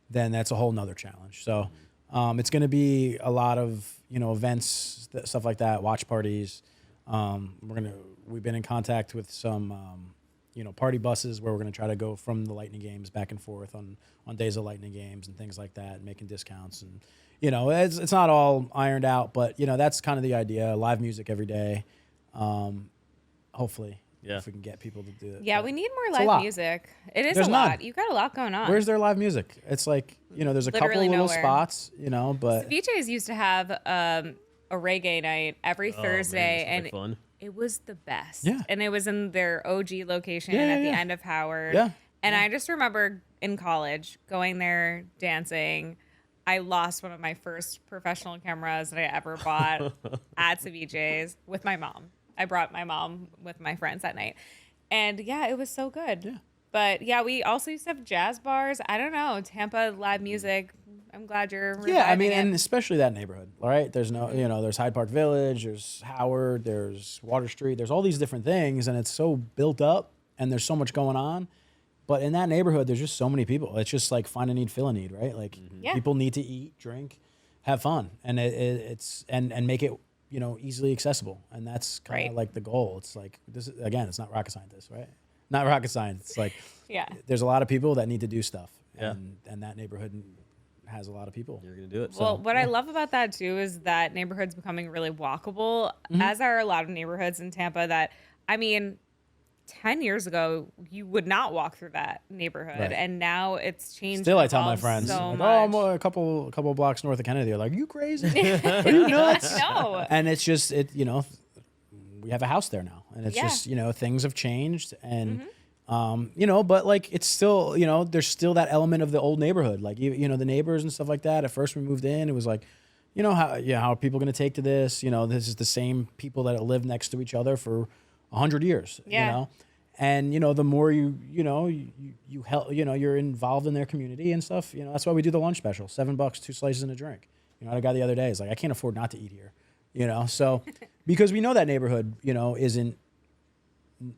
then that's a whole nother challenge. So, it's gonna be a lot of events, stuff like that, watch parties. We've been in contact with some. Party buses where we're going to try to go from the Lightning games back and forth on days of Lightning games and things like that, making discounts. And, it's not all ironed out, but, that's kind of the idea. Live music every day. Hopefully, if we can get people to do it. Yeah, we need more live music. It is a lot. You've got a lot going on. Where's their live music? It's like, there's a couple little spots, but. Ceviche's used to have a reggae night every Thursday. Man, fun. It was the best. Yeah. And it was in their OG location at the end of Howard. Yeah. And I just remember in college going there dancing. I lost one of my first professional cameras that I ever bought at Ceviche's with my mom. I brought my mom with my friends that night. And yeah, it was so good. Yeah. But yeah, we also used to have jazz bars. I don't know. Tampa live music. I'm glad you're reviving and especially that neighborhood, all right? There's there's Hyde Park Village, there's Howard, there's Water Street, there's all these different things, and it's so built up, and there's so much going on. But in that neighborhood, there's just so many people. It's just like find a need, fill a need, right? Like people need to eat, drink, have fun, and it's and make it easily accessible, and that's kind of Right. like the goal. It's like this is, again, it's not rocket science, right? Not rocket science. It's like Yeah. there's a lot of people that need to do stuff, Yeah. and that neighborhood has a lot of people. You're gonna do it. Well, what I love about that too is that neighborhoods becoming really walkable, as are a lot of neighborhoods in Tampa that, I mean, 10 years ago, you would not walk through that neighborhood. Right. And now it's changed. Still, and I tell my evolved friends, so like, much. "Oh, I'm a couple blocks north of Kennedy." They're like, "Are you crazy? Are you nuts?" No. And it's just we have a house there now, and it's Yeah. just things have changed, and but like it's still there's still that element of the old neighborhood, like the neighbors and stuff like that. At first we moved in, it was like, how are people going to take to this? This is the same people that have lived next to each other for 100 years. Yeah. And the more you help, you're involved in their community and stuff. That's why we do the lunch special, $7, 2 slices and a drink. I had a guy the other day is like, I can't afford not to eat here. So because we know that neighborhood, isn't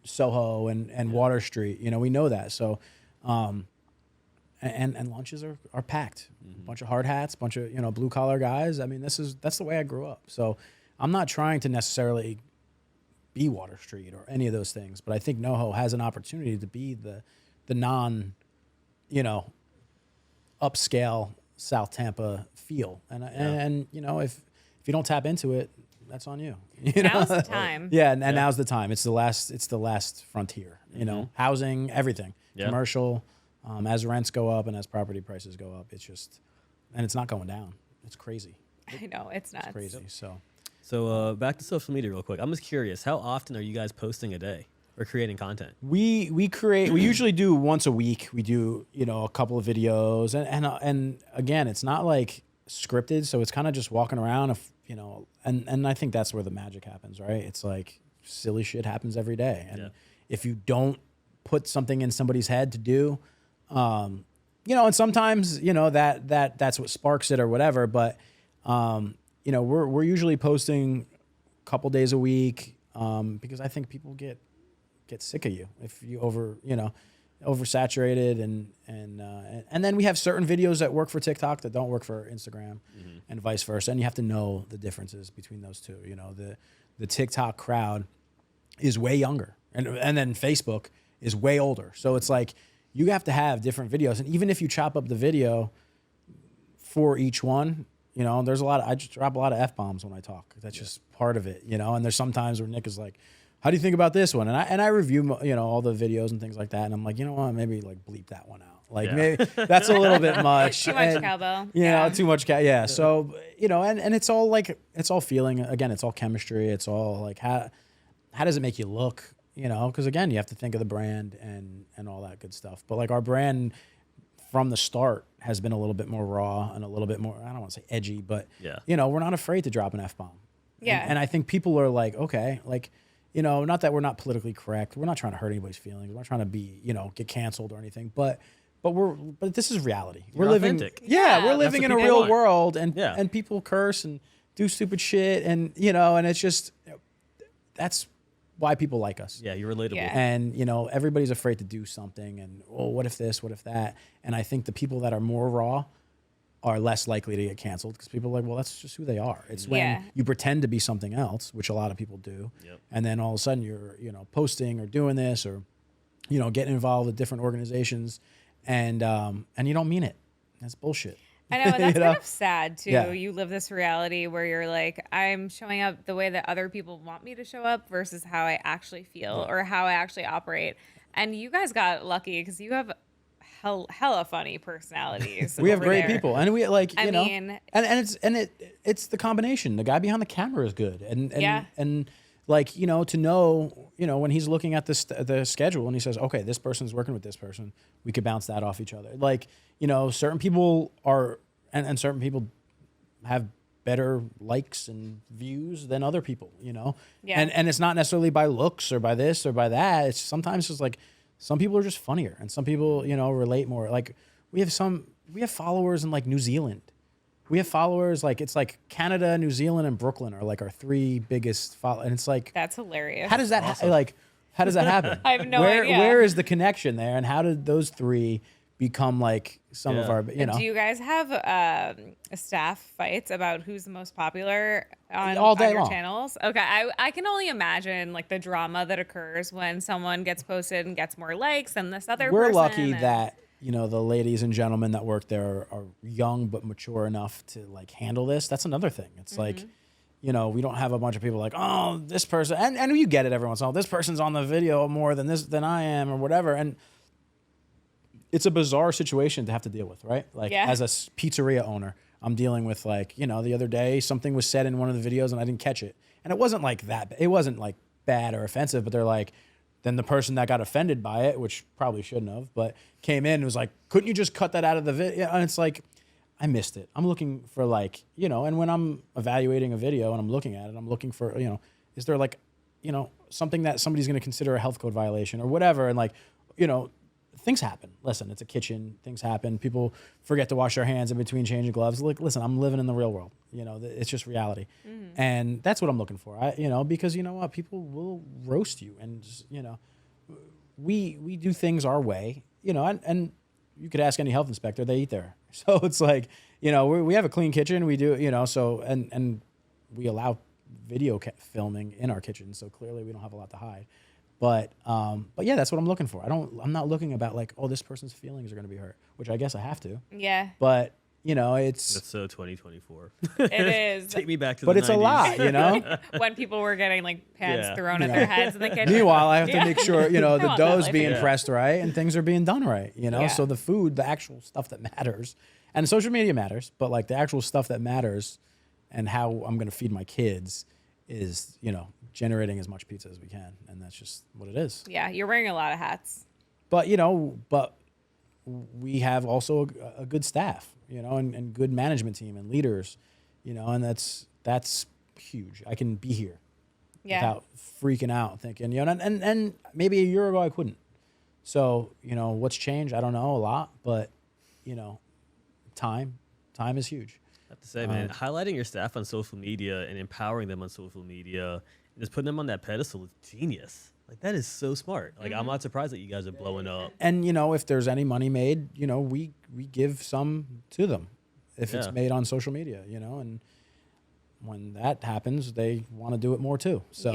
Soho and Water Street. We know that. So and lunches are packed. A bunch of hard hats, bunch of blue collar guys. I mean, that's the way I grew up. So I'm not trying to necessarily be Water Street or any of those things, but I think NoHo has an opportunity to be the non upscale South Tampa feel. And if you don't tap into it, that's on you. Now's the time. Yeah, and now's the time. It's the last frontier. Housing, everything, commercial. As rents go up and as property prices go up, and it's not going down. It's crazy. I know, it's nuts. It's crazy. So back to social media real quick. I'm just curious, how often are you guys posting a day or creating content? We usually do once a week. We do a couple of videos, and again, it's not like scripted, so it's kind of just walking around. And I think that's where the magic happens, right? It's like silly shit happens every day, and if you don't put something in somebody's head to do, and sometimes that's what sparks it or whatever, but. We're usually posting a couple days a week because I think people get sick of you if you oversaturated, and then we have certain videos that work for TikTok that don't work for Instagram, and vice versa. And you have to know the differences between those two. The TikTok crowd is way younger, and then Facebook is way older. So it's like you have to have different videos, and even if you chop up the video for each one. There's I just drop a lot of F-bombs when I talk. That's just part of it, and there's sometimes where Nick is like, how do you think about this one? And I review, all the videos and things like that. And I'm like, maybe like bleep that one out. Like maybe that's a little bit much. Too much cowbell. Too much Yeah. So, and it's all like, it's all feeling, again, it's all chemistry. It's all like, how does it make you look? Cause again, you have to think of the brand and all that good stuff. But like our brand from the start has been a little bit more raw and a little bit more, I don't want to say edgy, but we're not afraid to drop an F-bomb. Yeah. And I think people are like, okay, like, not that we're not politically correct. We're not trying to hurt anybody's feelings. We're not trying to be, get canceled or anything, but this is reality. You're we're living, authentic. we're living in a people real want. world, and people curse and do stupid shit. And, and it's just, that's why people like us. Yeah, you're relatable. Yeah. And, everybody's afraid to do something and, what if this, what if that? And I think the people that are more raw are less likely to get canceled because people are like, well, that's just who they are. It's when you pretend to be something else, which a lot of people do. Yep. And then all of a sudden you're, posting or doing this or, getting involved with different organizations and you don't mean it. That's bullshit. I know, that's kind of sad too. Yeah. You live this reality where you're like, I'm showing up the way that other people want me to show up versus how I actually feel or how I actually operate. And you guys got lucky because you have hella funny personalities. We have over great there. people, and we like I know, mean- and it's the combination. The guy behind the camera is good, and like to know when he's looking at the schedule and he says, okay, this person's working with this person, we could bounce that off each other. Like certain people are and certain people have better likes and views than other people. And it's not necessarily by looks or by this or by that. It's sometimes just like some people are just funnier and some people relate more. Like we have followers in like New Zealand. We have followers like it's like Canada, New Zealand, and Brooklyn are like our 3 biggest and it's like That's hilarious. how does that how does that happen? I have no idea. Where is the connection there, and how did those 3 become like some of our, you know, Do you guys have staff fights about who's the most popular all day on your long. channels? Okay, I can only imagine like the drama that occurs when someone gets posted and gets more likes than this other We're person. lucky and- that, you know, the ladies and gentlemen that work there are young but mature enough to like handle this. That's another thing. It's like, you know, we don't have a bunch of people like, oh, this person, and you get it every once in a while. This person's on the video more than I am or whatever. And it's a bizarre situation to have to deal with, right? Like as a pizzeria owner, I'm dealing with like, you know, the other day something was said in one of the videos and I didn't catch it. And it wasn't like that. It wasn't like bad or offensive, but they're like, then the person that got offended by it, which probably shouldn't have, but came in and was like, couldn't you just cut that out of the video? And it's like, I missed it. I'm looking for like, you know, and when I'm evaluating a video and I'm looking at it, I'm looking for, you know, is there like, you know, something that somebody's going to consider a health code violation or whatever. And like, you know, things happen. Listen, it's a kitchen. Things happen. People forget to wash their hands in between changing gloves. Like, listen, I'm living in the real world. You know, it's just reality. And that's what I'm looking for. You know, because you know what? People will roast you. And, you know, we do things our way, you know, and you could ask any health inspector, they eat there. So it's like, you know, we have a clean kitchen. We do, you know, so, and we allow video filming in our kitchen. So clearly we don't have a lot to hide. But yeah, that's what I'm looking for. I'm not looking about like, oh, this person's feelings are going to be hurt, which I guess I have to. Yeah. But you know, that's so 2024. It is. Take me back to but the it's 90s. a lot, you know. When people were getting like pans Yeah. thrown at their heads in the kitchen. Meanwhile, I have to make sure, you know, I the want that dough's life being again. pressed right and things are being done right, you know. Yeah. So the food, the actual stuff that matters, and social media matters, but like the actual stuff that matters, and how I'm going to feed my kids is, you know, generating as much pizza as we can, and that's just what it is. Yeah, you're wearing a lot of hats. But you know, we have also a good staff, you know, and good management team and leaders, you know, and that's huge. I can be here without freaking out, thinking, you know, and maybe a year ago I couldn't. So you know, what's changed? I don't know a lot, but you know, time is huge. I have to say, man, highlighting your staff on social media and empowering them on social media and just putting them on that pedestal is genius. Like, that is so smart. Like, I'm not surprised that you guys are blowing up. And you know, if there's any money made, you know, we give some to them if it's made on social media, you know, and when that happens, they want to do it more too. So,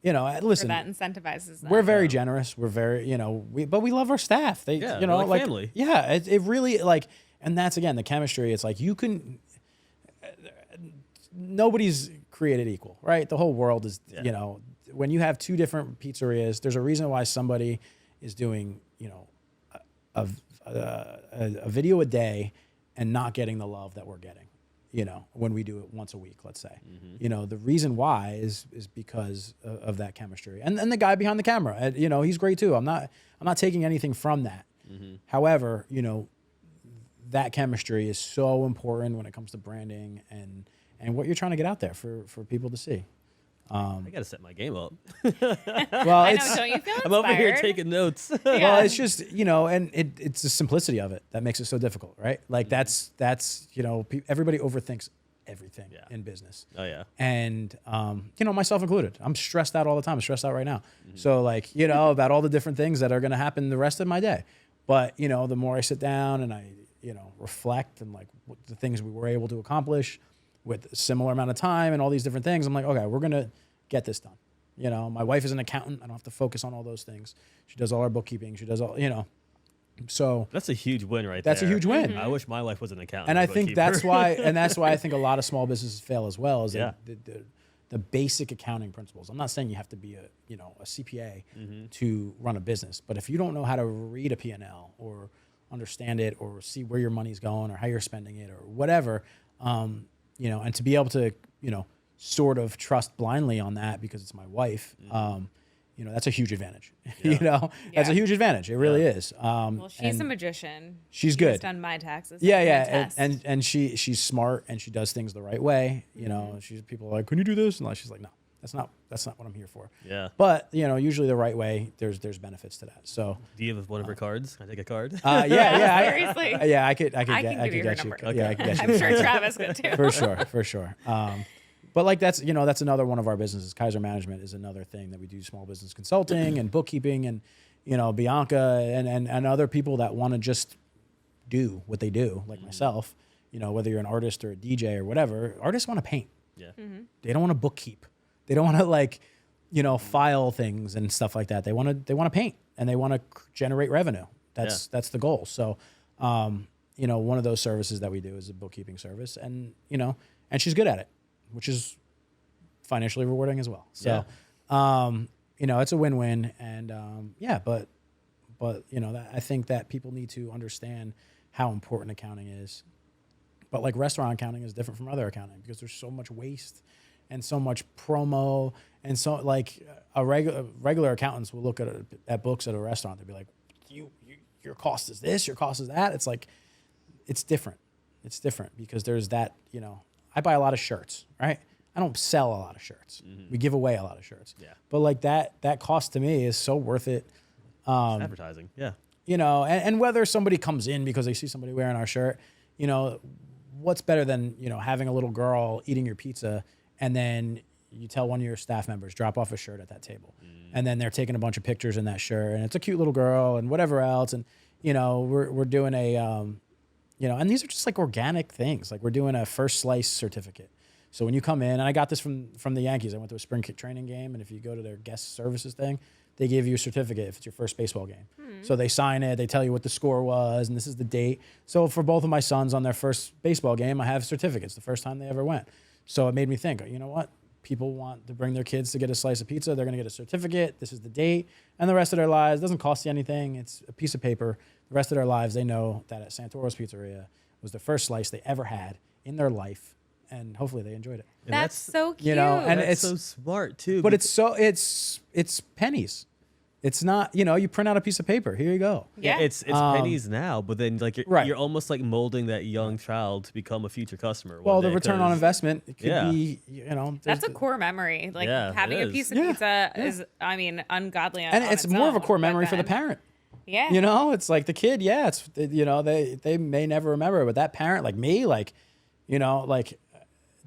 you know, listen, that incentivizes them. we're very generous. We're very, you know, but we love our staff. They, you know, like family. Yeah, it really like, and that's again the chemistry. It's like you can. Nobody's created equal, right? The whole world is, you know, when you have two different pizzerias, there's a reason why somebody is doing, you know, a video a day and not getting the love that we're getting, you know, when we do it once a week, let's say. You know, the reason why is because of that chemistry. And the guy behind the camera, you know, he's great too. I'm not taking anything from that. However, you know, that chemistry is so important when it comes to branding and what you're trying to get out there for people to see. I got to set my game up. Well, I know, don't you feel inspired? I'm over here taking notes. Well, it's just, you know, and it's the simplicity of it that makes it so difficult, right? Like that's you know, everybody overthinks everything in business. Oh, yeah. And, you know, myself included. I'm stressed out all the time. I'm stressed out right now. So, like, you know, about all the different things that are going to happen the rest of my day. But, you know, the more I sit down and I, you know, reflect and, like, what the things we were able to accomplish with a similar amount of time and all these different things, I'm like, okay, we're going to get this done. You know, my wife is an accountant. I don't have to focus on all those things. She does all our bookkeeping. She does all, you know. So that's a huge win right there. That's a huge win. I wish my wife was an accountant. And I think that's why I think a lot of small businesses fail as well, is the basic accounting principles. I'm not saying you have to be a CPA to run a business, but if you don't know how to read a P&L or understand it or see where your money's going or how you're spending it or whatever, you know, and to be able to, you know, sort of trust blindly on that because it's my wife, you know, that's a huge advantage. You know, that's a huge advantage. It really is. Well, she's a magician. She's She's good. done my taxes. Yeah. And she's smart and she does things the right way. You know, people are like, can you do this? And she's like, no, that's not what I'm here for. Yeah. But, you know, usually the right way, there's benefits to that. So do you have one of her cards? Can I take a card? Yeah. Seriously. I could give you her get number. Yeah, I could get you. I'm sure Travis could too. For sure. But like that's another one of our businesses. Kaiser Management is another thing that we do, small business consulting and bookkeeping, and you know, Bianca and other people that want to just do what they do, like myself, you know, whether you're an artist or a DJ or whatever, artists want to paint. Yeah. They don't want to bookkeep. They don't want to like, you know, file things and stuff like that. They want to paint and they want to generate revenue. That's the goal. So, you know, one of those services that we do is a bookkeeping service, and you know, and she's good at it, which is financially rewarding as well. So, you know, it's a win-win, and but you know, I think that people need to understand how important accounting is. But like restaurant accounting is different from other accounting because there's so much waste and so much promo, and so like regular accountants will look at books at a restaurant. They'll be like, your cost is this, your cost is that. It's like, it's different. It's different because there's that, you know, I buy a lot of shirts, right? I don't sell a lot of shirts. We give away a lot of shirts. Yeah. But like that cost to me is so worth it. Advertising. Yeah. You know, and whether somebody comes in because they see somebody wearing our shirt, you know, what's better than, you know, having a little girl eating your pizza and then you tell one of your staff members, drop off a shirt at that table. And then they're taking a bunch of pictures in that shirt and it's a cute little girl and whatever else. And, you know, we're doing a, you know, and these are just like organic things. Like we're doing a first slice certificate. So when you come in, and I got this from the Yankees, I went to a spring training game, and if you go to their guest services thing, they give you a certificate if it's your first baseball game. So they sign it, they tell you what the score was, and this is the date. So for both of my sons on their first baseball game, I have certificates, the first time they ever went. So it made me think, you know what? People want to bring their kids to get a slice of pizza. They're going to get a certificate. This is the date. And the rest of their lives, it doesn't cost you anything. It's a piece of paper. The rest of their lives, they know that at Santoro's Pizzeria was the first slice they ever had in their life. And hopefully they enjoyed it. And That's so cute. You know, and that's it's so smart too. but it's pennies. It's not, you know, you print out a piece of paper. Here you go. Yeah. It's pennies now, but then like Right. you're almost like molding that young child to become a future customer. Well, one the day, return on 'cause- investment it could Yeah. be, you know, That's a there's- core memory. Like Yeah, having it a is. piece of Yeah, pizza yeah. is, I mean, ungodly. and on it's its more of a own, core but memory for the then- parent. Yeah. You know, it's like the kid, yeah, it's, you know, they may never remember, but that parent, like me, like, you know, like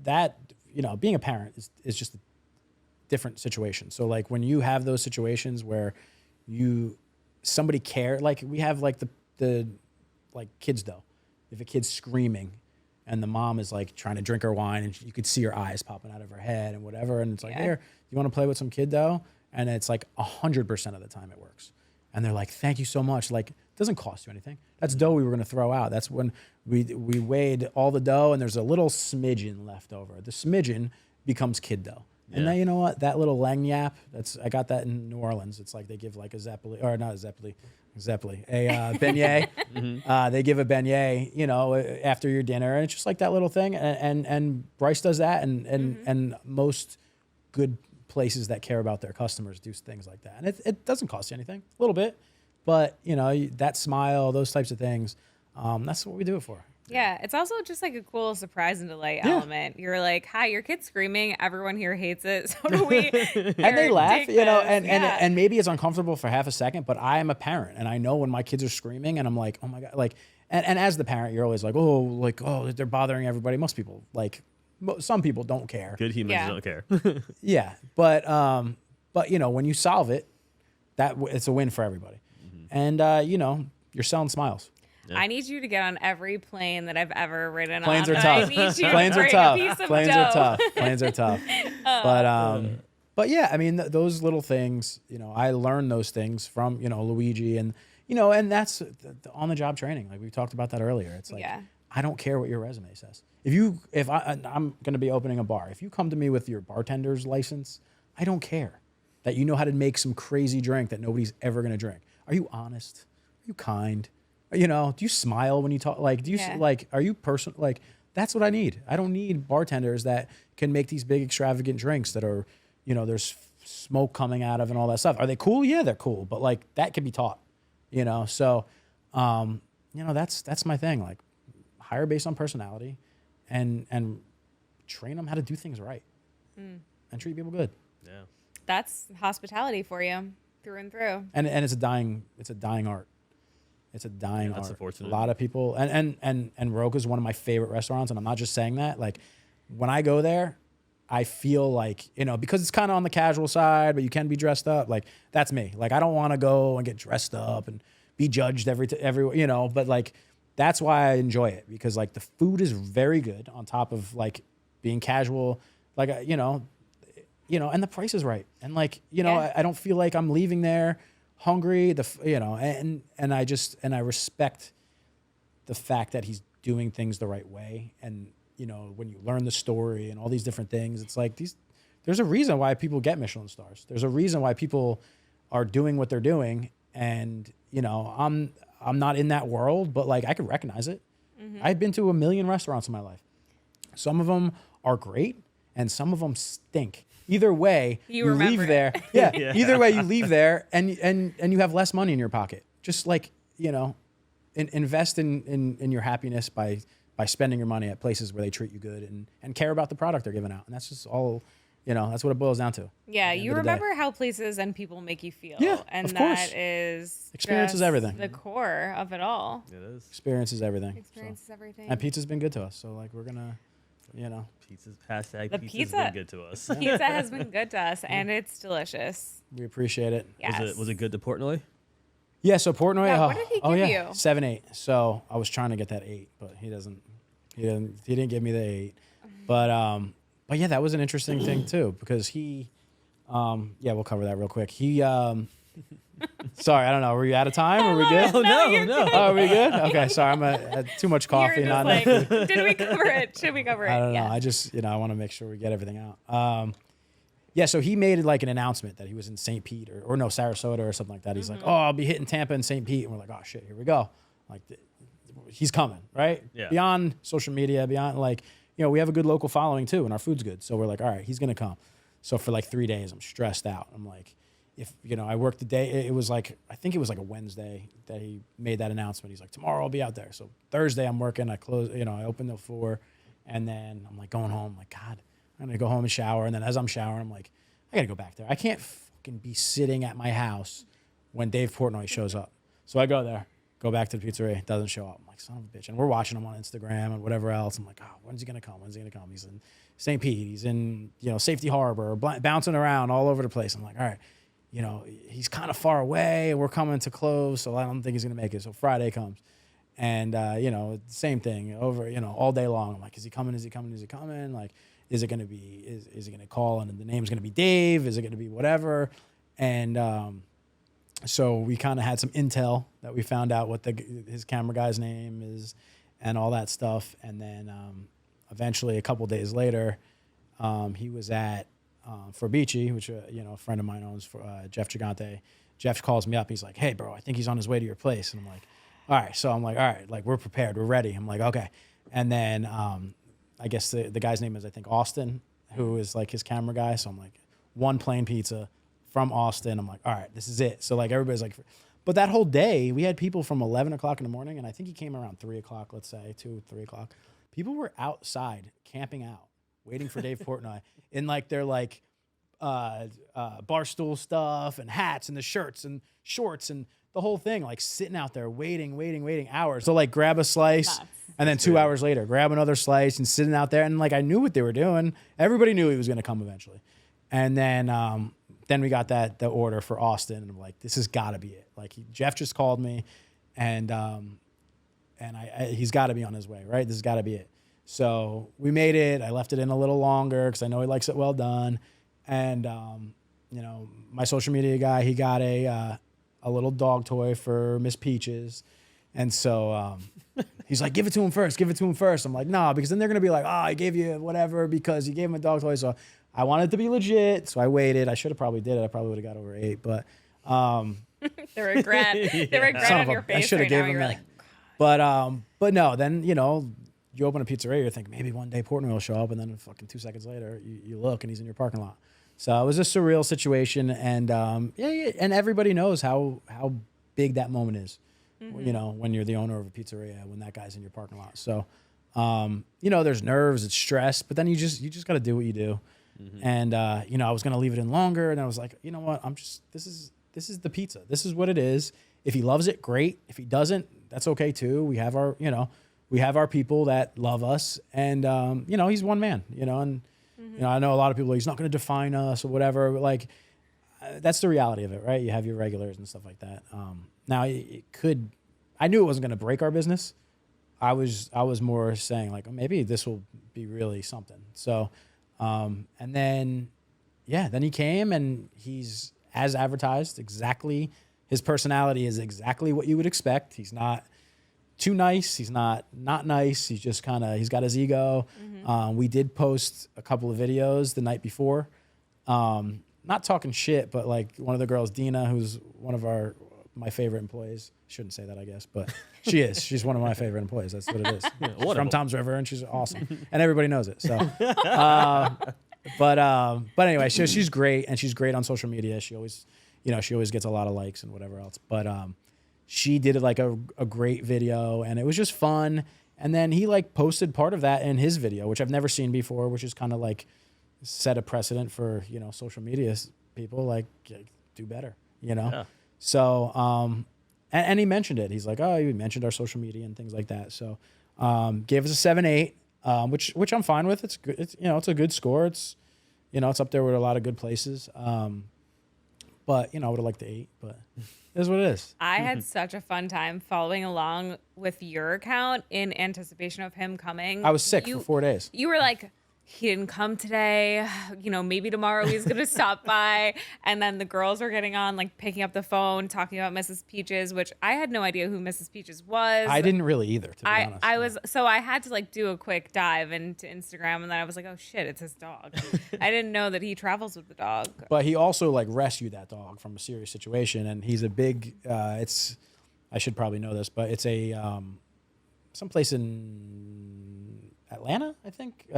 that, you know, being a parent is just a different situation. So like when you have those situations where somebody care, like we have like the like kids though, if a kid's screaming and the mom is like trying to drink her wine and you could see her eyes popping out of her head and whatever. And it's like, Yeah. here, you want to play with some kid dough? And it's like 100% of the time it works. And they're like, thank you so much. Like, it doesn't cost you anything. That's dough we were going to throw out. That's when we weighed all the dough and there's a little smidgen left over. The smidgen becomes kid dough. And Yeah. then, you know what? That little lagniappe, I got that in New Orleans. It's like they give like a Zeppeli, or not a Zeppeli, a beignet. They give a beignet, you know, after your dinner. And it's just like that little thing. And Bryce does that. And most good places that care about their customers do things like that. And it doesn't cost you anything, a little bit. But, you know, that smile, those types of things, that's what we do it for. Yeah, it's also just like a cool surprise and delight Yeah. element. You're like, "Hi, your kid's screaming. Everyone here hates it. So do we." And they laugh, Take you know, this. and maybe it's uncomfortable for half a second, but I am a parent and I know when my kids are screaming and I'm like, oh my God, like, and as the parent, you're always like, oh, they're bothering everybody. Most people, like, some people don't care. Good humans Yeah. don't care. Yeah. But you know, when you solve it, it's a win for everybody. And, you know, you're selling smiles. I need you to get on every plane that I've ever ridden Planes on. are I tough. need you Planes to are bring tough. a piece of Planes dough. are tough. Planes are tough. But yeah, I mean, those little things, you know, I learned those things from, you know, Luigi and, you know, and that's the on-the-job training. Like we talked about that earlier. It's like, Yeah. I don't care what your resume says. If I'm going to be opening a bar, if you come to me with your bartender's license, I don't care that you know how to make some crazy drink that nobody's ever going to drink. Are you honest? Are you kind? You know, do you smile when you talk? Like, do you Yeah. like? Are you personal? Like, that's what I need. I don't need bartenders that can make these big extravagant drinks that are, you know, there's smoke coming out of and all that stuff. Are they cool? Yeah, they're cool, but like that can be taught. You know, so you know, that's my thing. Like, hire based on personality, and train them how to do things right, and treat people good. Yeah. That's hospitality for you through and through. And it's a dying art. It's a dying that's art. unfortunate. A lot of people and Roca is one of my favorite restaurants, and I'm not just saying that. Like when I go there, I feel like, you know, because it's kind of on the casual side, but you can be dressed up. Like that's me. Like I don't want to go and get dressed up and be judged every you know, but like that's why I enjoy it, because like the food is very good on top of like being casual, like, and the price is right. And like, I don't feel like I'm leaving there hungry, and I respect the fact that he's doing things the right way. And, when you learn the story and all these different things, it's like there's a reason why people get Michelin stars. There's a reason why people are doing what they're doing. And, I'm not in that world, but like I could recognize it. I've been to a million restaurants in my life. Some of them are great and some of them stink. Either way, you leave there. Yeah, yeah. Either way, you leave there and you have less money in your pocket. Just like, invest in your happiness by spending your money at places where they treat you good and care about the product they're giving out. And that's just all, that's what it boils down to. Yeah, you remember how places and people make you feel. Yeah, and of course. That is experience is everything. The core of it all. It is. Experience is everything. Experience is everything. And pizza's been good to us. So like we're gonna, Pizza's hashtag the pizza's been good to us. Pizza has been good to us, and it's delicious. We appreciate it. Yes. Was it good to Portnoy? Yeah, so Portnoy. Yeah, what did he give you? 7-8. So I was trying to get that 8, but he didn't give me the 8. But yeah, that was an interesting thing too, because he we'll cover that real quick. He sorry, I don't know. Were you out of time? Were we good? Oh no. Oh, are we good? Okay, sorry. I'm had too much coffee. You're just like, did we cover it? Should we cover it? I don't know. I just, I want to make sure we get everything out. Yeah, so he made like an announcement that he was in St. Pete or no, Sarasota or something like that. He's like, oh, I'll be hitting Tampa and St. Pete. And we're like, oh shit, here we go. Like, he's coming, right? Yeah. Beyond social media, beyond like, we have a good local following too, and our food's good. So we're like, all right, he's gonna come. So for like 3 days, I'm stressed out. I'm like, if I worked the day, it was like, I think it was like a Wednesday that he made that announcement. He's like, tomorrow I'll be out there. So Thursday I'm working. I close, I open the 4, and then I'm like going home. I'm like, God, I'm gonna go home and shower. And then as I'm showering, I'm like, I gotta go back there. I can't fucking be sitting at my house when Dave Portnoy shows up. So I go there, go back to the pizzeria. Doesn't show up. I'm like, son of a bitch. And we're watching him on Instagram and whatever else. I'm like, oh, when's he gonna come? When's he gonna come? He's in St. Pete. He's in Safety Harbor, bouncing around all over the place. I'm like, all right. He's kind of far away and we're coming to close, so I don't think he's going to make it. So Friday comes and, same thing over, all day long. I'm like, is he coming? Is he coming? Is he coming? Like, is it going to be, is he going to call and the name's going to be Dave? Is it going to be whatever? And so we kind of had some intel that we found out what his camera guy's name is and all that stuff. And then eventually a couple days later, he was at Forbici, which a friend of mine owns, for Jeff Gigante. Jeff calls me up. He's like, hey, bro, I think he's on his way to your place. And I'm like, all right. So I'm like, all right, like we're prepared. We're ready. I'm like, okay. And then I guess the guy's name is, I think, Austin, who is like his camera guy. So I'm like, one plain pizza from Austin. I'm like, all right, this is it. So like everybody's like, but that whole day we had people from 11 o'clock in the morning. And I think he came around 3 o'clock, let's say 2, 3 o'clock. People were outside camping out, waiting for Dave Portnoy in like their like barstool stuff and hats and the shirts and shorts and the whole thing, like sitting out there waiting hours. So like grab a slice and then 2 hours later, grab another slice and sitting out there. And like, I knew what they were doing. Everybody knew he was going to come eventually. And then we got the order for Austin and I'm like, this has got to be it. Like Jeff just called me and he's got to be on his way, right? This has got to be it. So we made it. I left it in a little longer because I know he likes it well done. And, my social media guy, he got a little dog toy for Miss Peaches. And so he's like, give it to him first. I'm like, nah, because then they're going to be like, oh, I gave you whatever because you gave him a dog toy. So I wanted it to be legit. So I waited. I should have probably did it. I probably would have got over 8. But the regret on your face. I should have right gave now. him You're that. Like, But no, then, you open a pizzeria, you're thinking maybe one day Portnoy will show up, and then fucking 2 seconds later, you look and he's in your parking lot. So it was a surreal situation, and and everybody knows how big that moment is. Mm-hmm. When you're the owner of a pizzeria, when that guy's in your parking lot. So, there's nerves, it's stress, but then you just got to do what you do. Mm-hmm. And I was gonna leave it in longer, and I was like, you know what, this is the pizza. This is what it is. If he loves it, great. If he doesn't, that's okay too. We have our people that love us, and he's one man, and I know a lot of people, he's not going to define us or whatever, but like that's the reality of it, right? You have your regulars and stuff like that. Now I knew it wasn't going to break our business, I was more saying like, oh, maybe this will be really something. So, and then, yeah, then he came and he's as advertised exactly. His personality is exactly what you would expect. He's not too nice. He's not nice. He's just he's got his ego. We did post a couple of videos the night before. Not talking shit, but like one of the girls, Dina, who's one of my favorite employees. Shouldn't say that, I guess, but she is. She's one of my favorite employees. That's what it is. She's from Tom's River, and she's awesome, and everybody knows it. So, but anyway, she's great, and she's great on social media. She always gets a lot of likes and whatever else. But she did like a great video, and it was just fun. And then he like posted part of that in his video, which I've never seen before, which is kind of like set a precedent for social media people, like do better, Yeah. So and he mentioned it. He's like, oh, you mentioned our social media and things like that. So gave us a 7.8, which I'm fine with. It's good. It's a good score. It's it's up there with a lot of good places. But I would have liked the 8, but it is what it is. I had such a fun time following along with your account in anticipation of him coming. I was sick for 4 days. You were like, he didn't come today. Maybe tomorrow he's going to stop by. And then the girls were getting on, like picking up the phone, talking about Mrs. Peaches, which I had no idea who Mrs. Peaches was. I didn't really either, to be honest. So I had to like do a quick dive into Instagram, and then I was like, oh shit, it's his dog. I didn't know that he travels with the dog. But he also like rescued that dog from a serious situation. And he's a big, I should probably know this, but it's a, someplace in Atlanta, I think,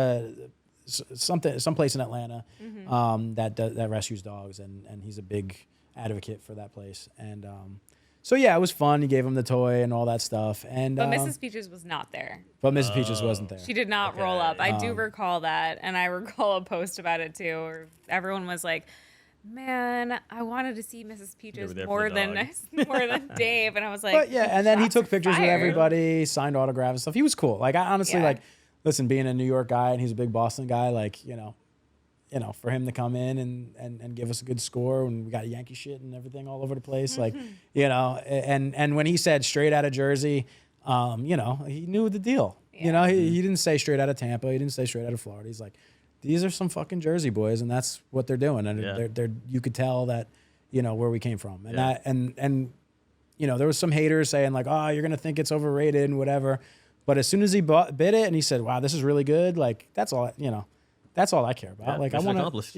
someplace in Atlanta, that rescues dogs, and he's a big advocate for that place. And so yeah, it was fun. He gave him the toy and all that stuff. And but Mrs. Peaches was not there. But Mrs. Peaches wasn't there. She did not roll up. I do recall that, and I recall a post about it too, where everyone was like, man, I wanted to see Mrs. Peaches more than Dave. And I was like, but yeah, and then he took pictures with everybody, signed autographs and stuff. He was cool. Like, I honestly listen, being a New York guy and he's a big Boston guy, like, for him to come in and give us a good score, and we got Yankee shit and everything all over the place, like, and when he said straight out of Jersey, he knew the deal. Yeah. He didn't say straight out of Tampa. He didn't say straight out of Florida. He's like, these are some fucking Jersey boys, and that's what they're doing. And they're you could tell that, where we came from. And that, and there was some haters saying like, oh, you're going to think it's overrated and whatever. But as soon as he bid it and he said, wow, this is really good. Like, that's all, that's all I care about. Yeah, like, I want to, it's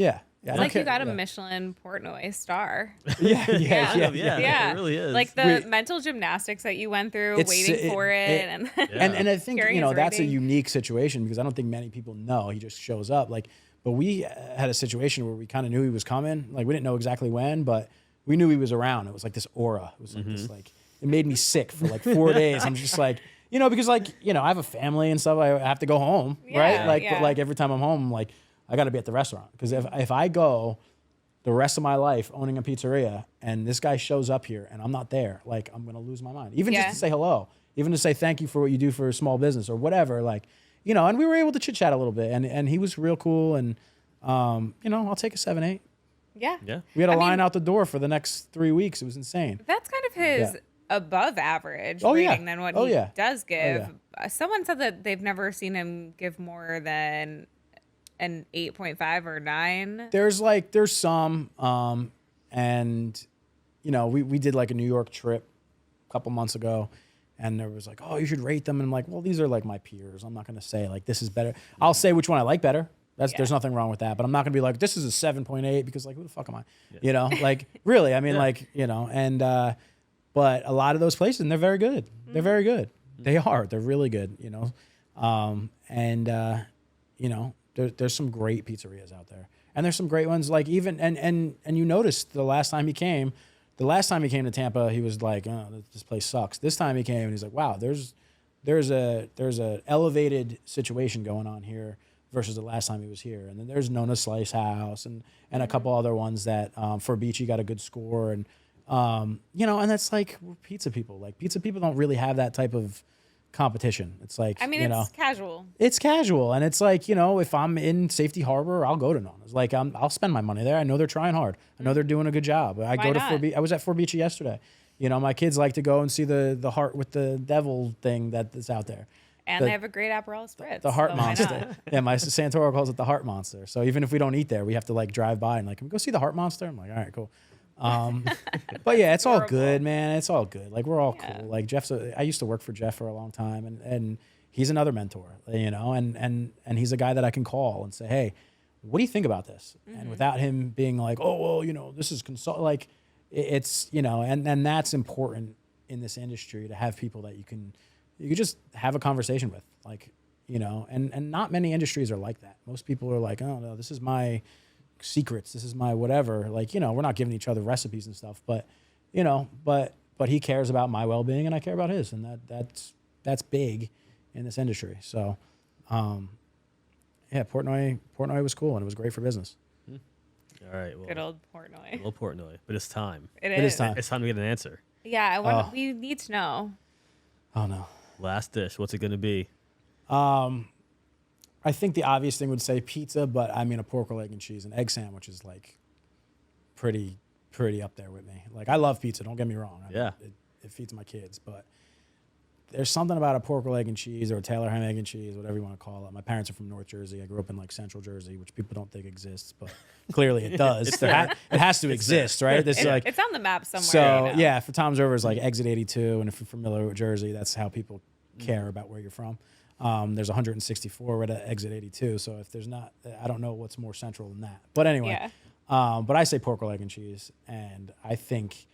like you got a Michelin Portnoy star. Yeah, it really is. Like the mental gymnastics that you went through waiting for it. And I think, that's a unique situation, because I don't think many people know. He just shows up. Like, but we had a situation where we kind of knew he was coming. Like, we didn't know exactly when, but we knew he was around. It was like this aura. It was like this, like, it made me sick for like 4 days. I'm just like, because like, I have a family and stuff. I have to go home, right? Like, but like every time I'm home, I'm like, I got to be at the restaurant, because if I go the rest of my life owning a pizzeria and this guy shows up here and I'm not there, like, I'm going to lose my mind. Even just to say hello, even to say thank you for what you do for a small business or whatever, like, and we were able to chit chat a little bit, and he was real cool. And, I'll take a 7.8. Yeah. We had a line out the door for the next 3 weeks. It was insane. That's kind of his above average rating than what he does give. Someone said that they've never seen him give more than an 8.5 or 9. There's some, and we did like a New York trip a couple months ago, and there was like, oh, you should rate them, and I'm like, well, these are like my peers. I'm not gonna say like this is better. I'll say which one I like better. There's nothing wrong with that, but I'm not gonna be like, this is a 7.8, because like, who the fuck am I? Like, really, I mean, like, and but a lot of those places, and they're very good. They're very good. They are. They're really good. There's some great pizzerias out there, and there's some great ones. Like, even and you noticed the last time he came to Tampa, he was like, oh, this place sucks. This time he came and he's like, wow, there's a elevated situation going on here versus the last time he was here. And then there's Nona's Slice House and a couple other ones that for Beachy got a good score, and and that's like, we're pizza people. Like, pizza people don't really have that type of competition. It's like, it's casual. It's casual, and it's like, if I'm in Safety Harbor, I'll go to Nona's. Like, I'll spend my money there. I know they're trying hard. I know they're doing a good job. I was at Fort Beachy yesterday. You know, my kids like to go and see the heart with the devil thing that's out there. And they have a great Aperol Spritz. The heart so why monster. not? Yeah, my Santoro calls it the heart monster. So even if we don't eat there, we have to like drive by and like, can we go see the heart monster? I'm like, all right, cool. But yeah, it's all good, man. It's all good. Like we're all cool. Like I used to work for Jeff for a long time, and he's another mentor, you know, and he's a guy that I can call and say, hey, what do you think about this? And without him being like, oh, well, you know, this is like it's, you know, and that's important in this industry, to have people that you can just have a conversation with, like, you know, and not many industries are like that. Most people are like, oh no, this is my secrets, this is my whatever. Like, you know, we're not giving each other recipes and stuff, but you know, but he cares about my well-being and I care about his, and that's big in this industry. So yeah, Portnoy was cool and it was great for business. All right, well, Good old Portnoy. Good old Portnoy, but it's time. It is time. It's time to get an answer. Yeah, we need to know. Oh no. Last dish. What's it going to be? I think the obvious thing would say pizza, but I mean a pork roll, egg and cheese. An egg sandwich is like pretty up there with me. Like I love pizza, don't get me wrong. Yeah. It feeds my kids, but there's something about a pork roll, egg and cheese, or a Taylor ham egg and cheese, whatever you want to call it. My parents are from North Jersey. I grew up in like Central Jersey, which people don't think exists, but clearly it does. It has to exist, right? This is like, It's on the map somewhere. so you know? yeah, for Tom's River is like exit 82, and if you're familiar with Jersey, that's how people care about where you're from. There's 164 right at exit 82, so if there's not, I don't know what's more central than that. But anyway, but I say pork roll, egg and cheese, and I think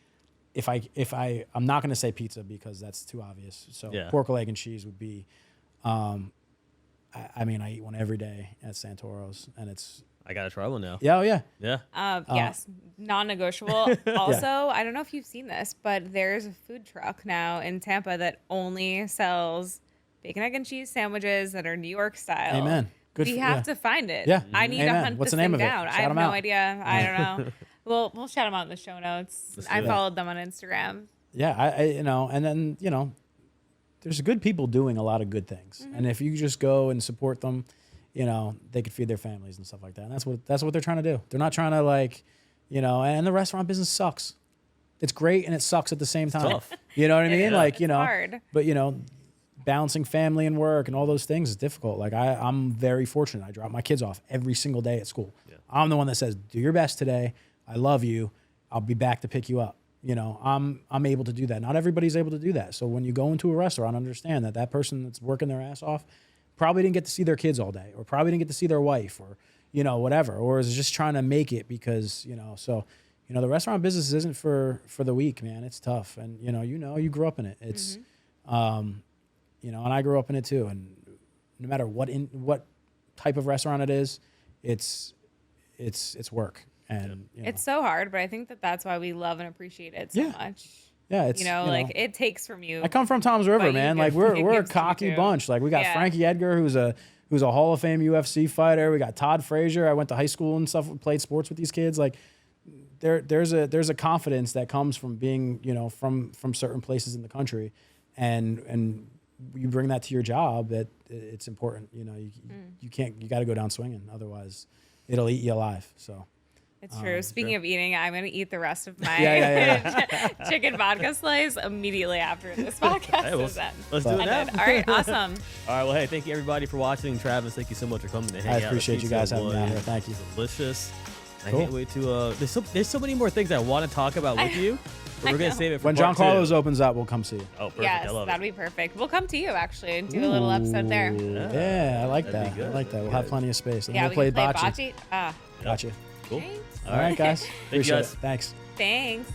I'm not going to say pizza because that's too obvious. So pork roll, egg and cheese would be, I mean, I eat one every day at Santoro's, and it's. I got to try one now. Yeah, oh yeah. Yeah. Yes, non-negotiable. Also, I don't know if you've seen this, but there's a food truck now in Tampa that only sells bacon, egg, and cheese sandwiches that are New York style. Amen. Good. We have to find it. Yeah. I need to Amen. hunt What's this the name thing of it? down. Shout I have 'em no out. idea. I don't know. We'll shout them out in the show notes. I followed them on Instagram. Yeah, I you know, and then, you know, there's good people doing a lot of good things. And if you just go and support them, you know, they could feed their families and stuff like that. And that's what they're trying to do. They're not trying to, like, you know, and the restaurant business sucks. It's great and it sucks at the same time. Tough. You know what I mean? Like, you It's know, hard. but you know, balancing family and work and all those things is difficult. Like I'm very fortunate. I drop my kids off every single day at school. Yeah. I'm the one that says, do your best today. I love you. I'll be back to pick you up. You know, I'm able to do that. Not everybody's able to do that. So when you go into a restaurant, understand that person that's working their ass off probably didn't get to see their kids all day, or probably didn't get to see their wife, or, you know, whatever, or is just trying to make it because, you know, so, you know, the restaurant business isn't for the weak, man. It's tough. And, you you grew up in it. It's, you know, and I grew up in it too. And no matter what type of restaurant it is, it's work. And you know. It's so hard, but I think that's why we love and appreciate it so much. Yeah, it's, you know, like it takes from you. I come from Tom's River, man. Like we're a cocky bunch. Like we got Frankie Edgar, who's a Hall of Fame UFC fighter. We got Todd Frazier. I went to high school and stuff, played sports with these kids. Like there's a confidence that comes from being, you know, from certain places in the country, and you bring that to your job. That it's important. You know, you got to go down swinging, otherwise it'll eat you alive. So. It's true. Speaking of eating, I'm going to eat the rest of my chicken vodka slice immediately after this podcast is end. Let's do it now. All right, awesome. All right, well, hey, thank you everybody for watching. Travis, thank you so much for coming to hang out. I appreciate you guys having me out here. Thank you. Delicious. I can't wait to. There's so many more things I want to talk about with you. But we're gonna save it for when John Carlos opens up. We'll come see you. Oh, perfect. Yes, that'd be perfect. We'll come to you actually and do a little episode there. Yeah, I like that. I like that. We'll have plenty of space. And we'll play bocce. Ah, Gotcha. Cool. Thanks. All right, guys. Thank you guys. Thanks. Thanks.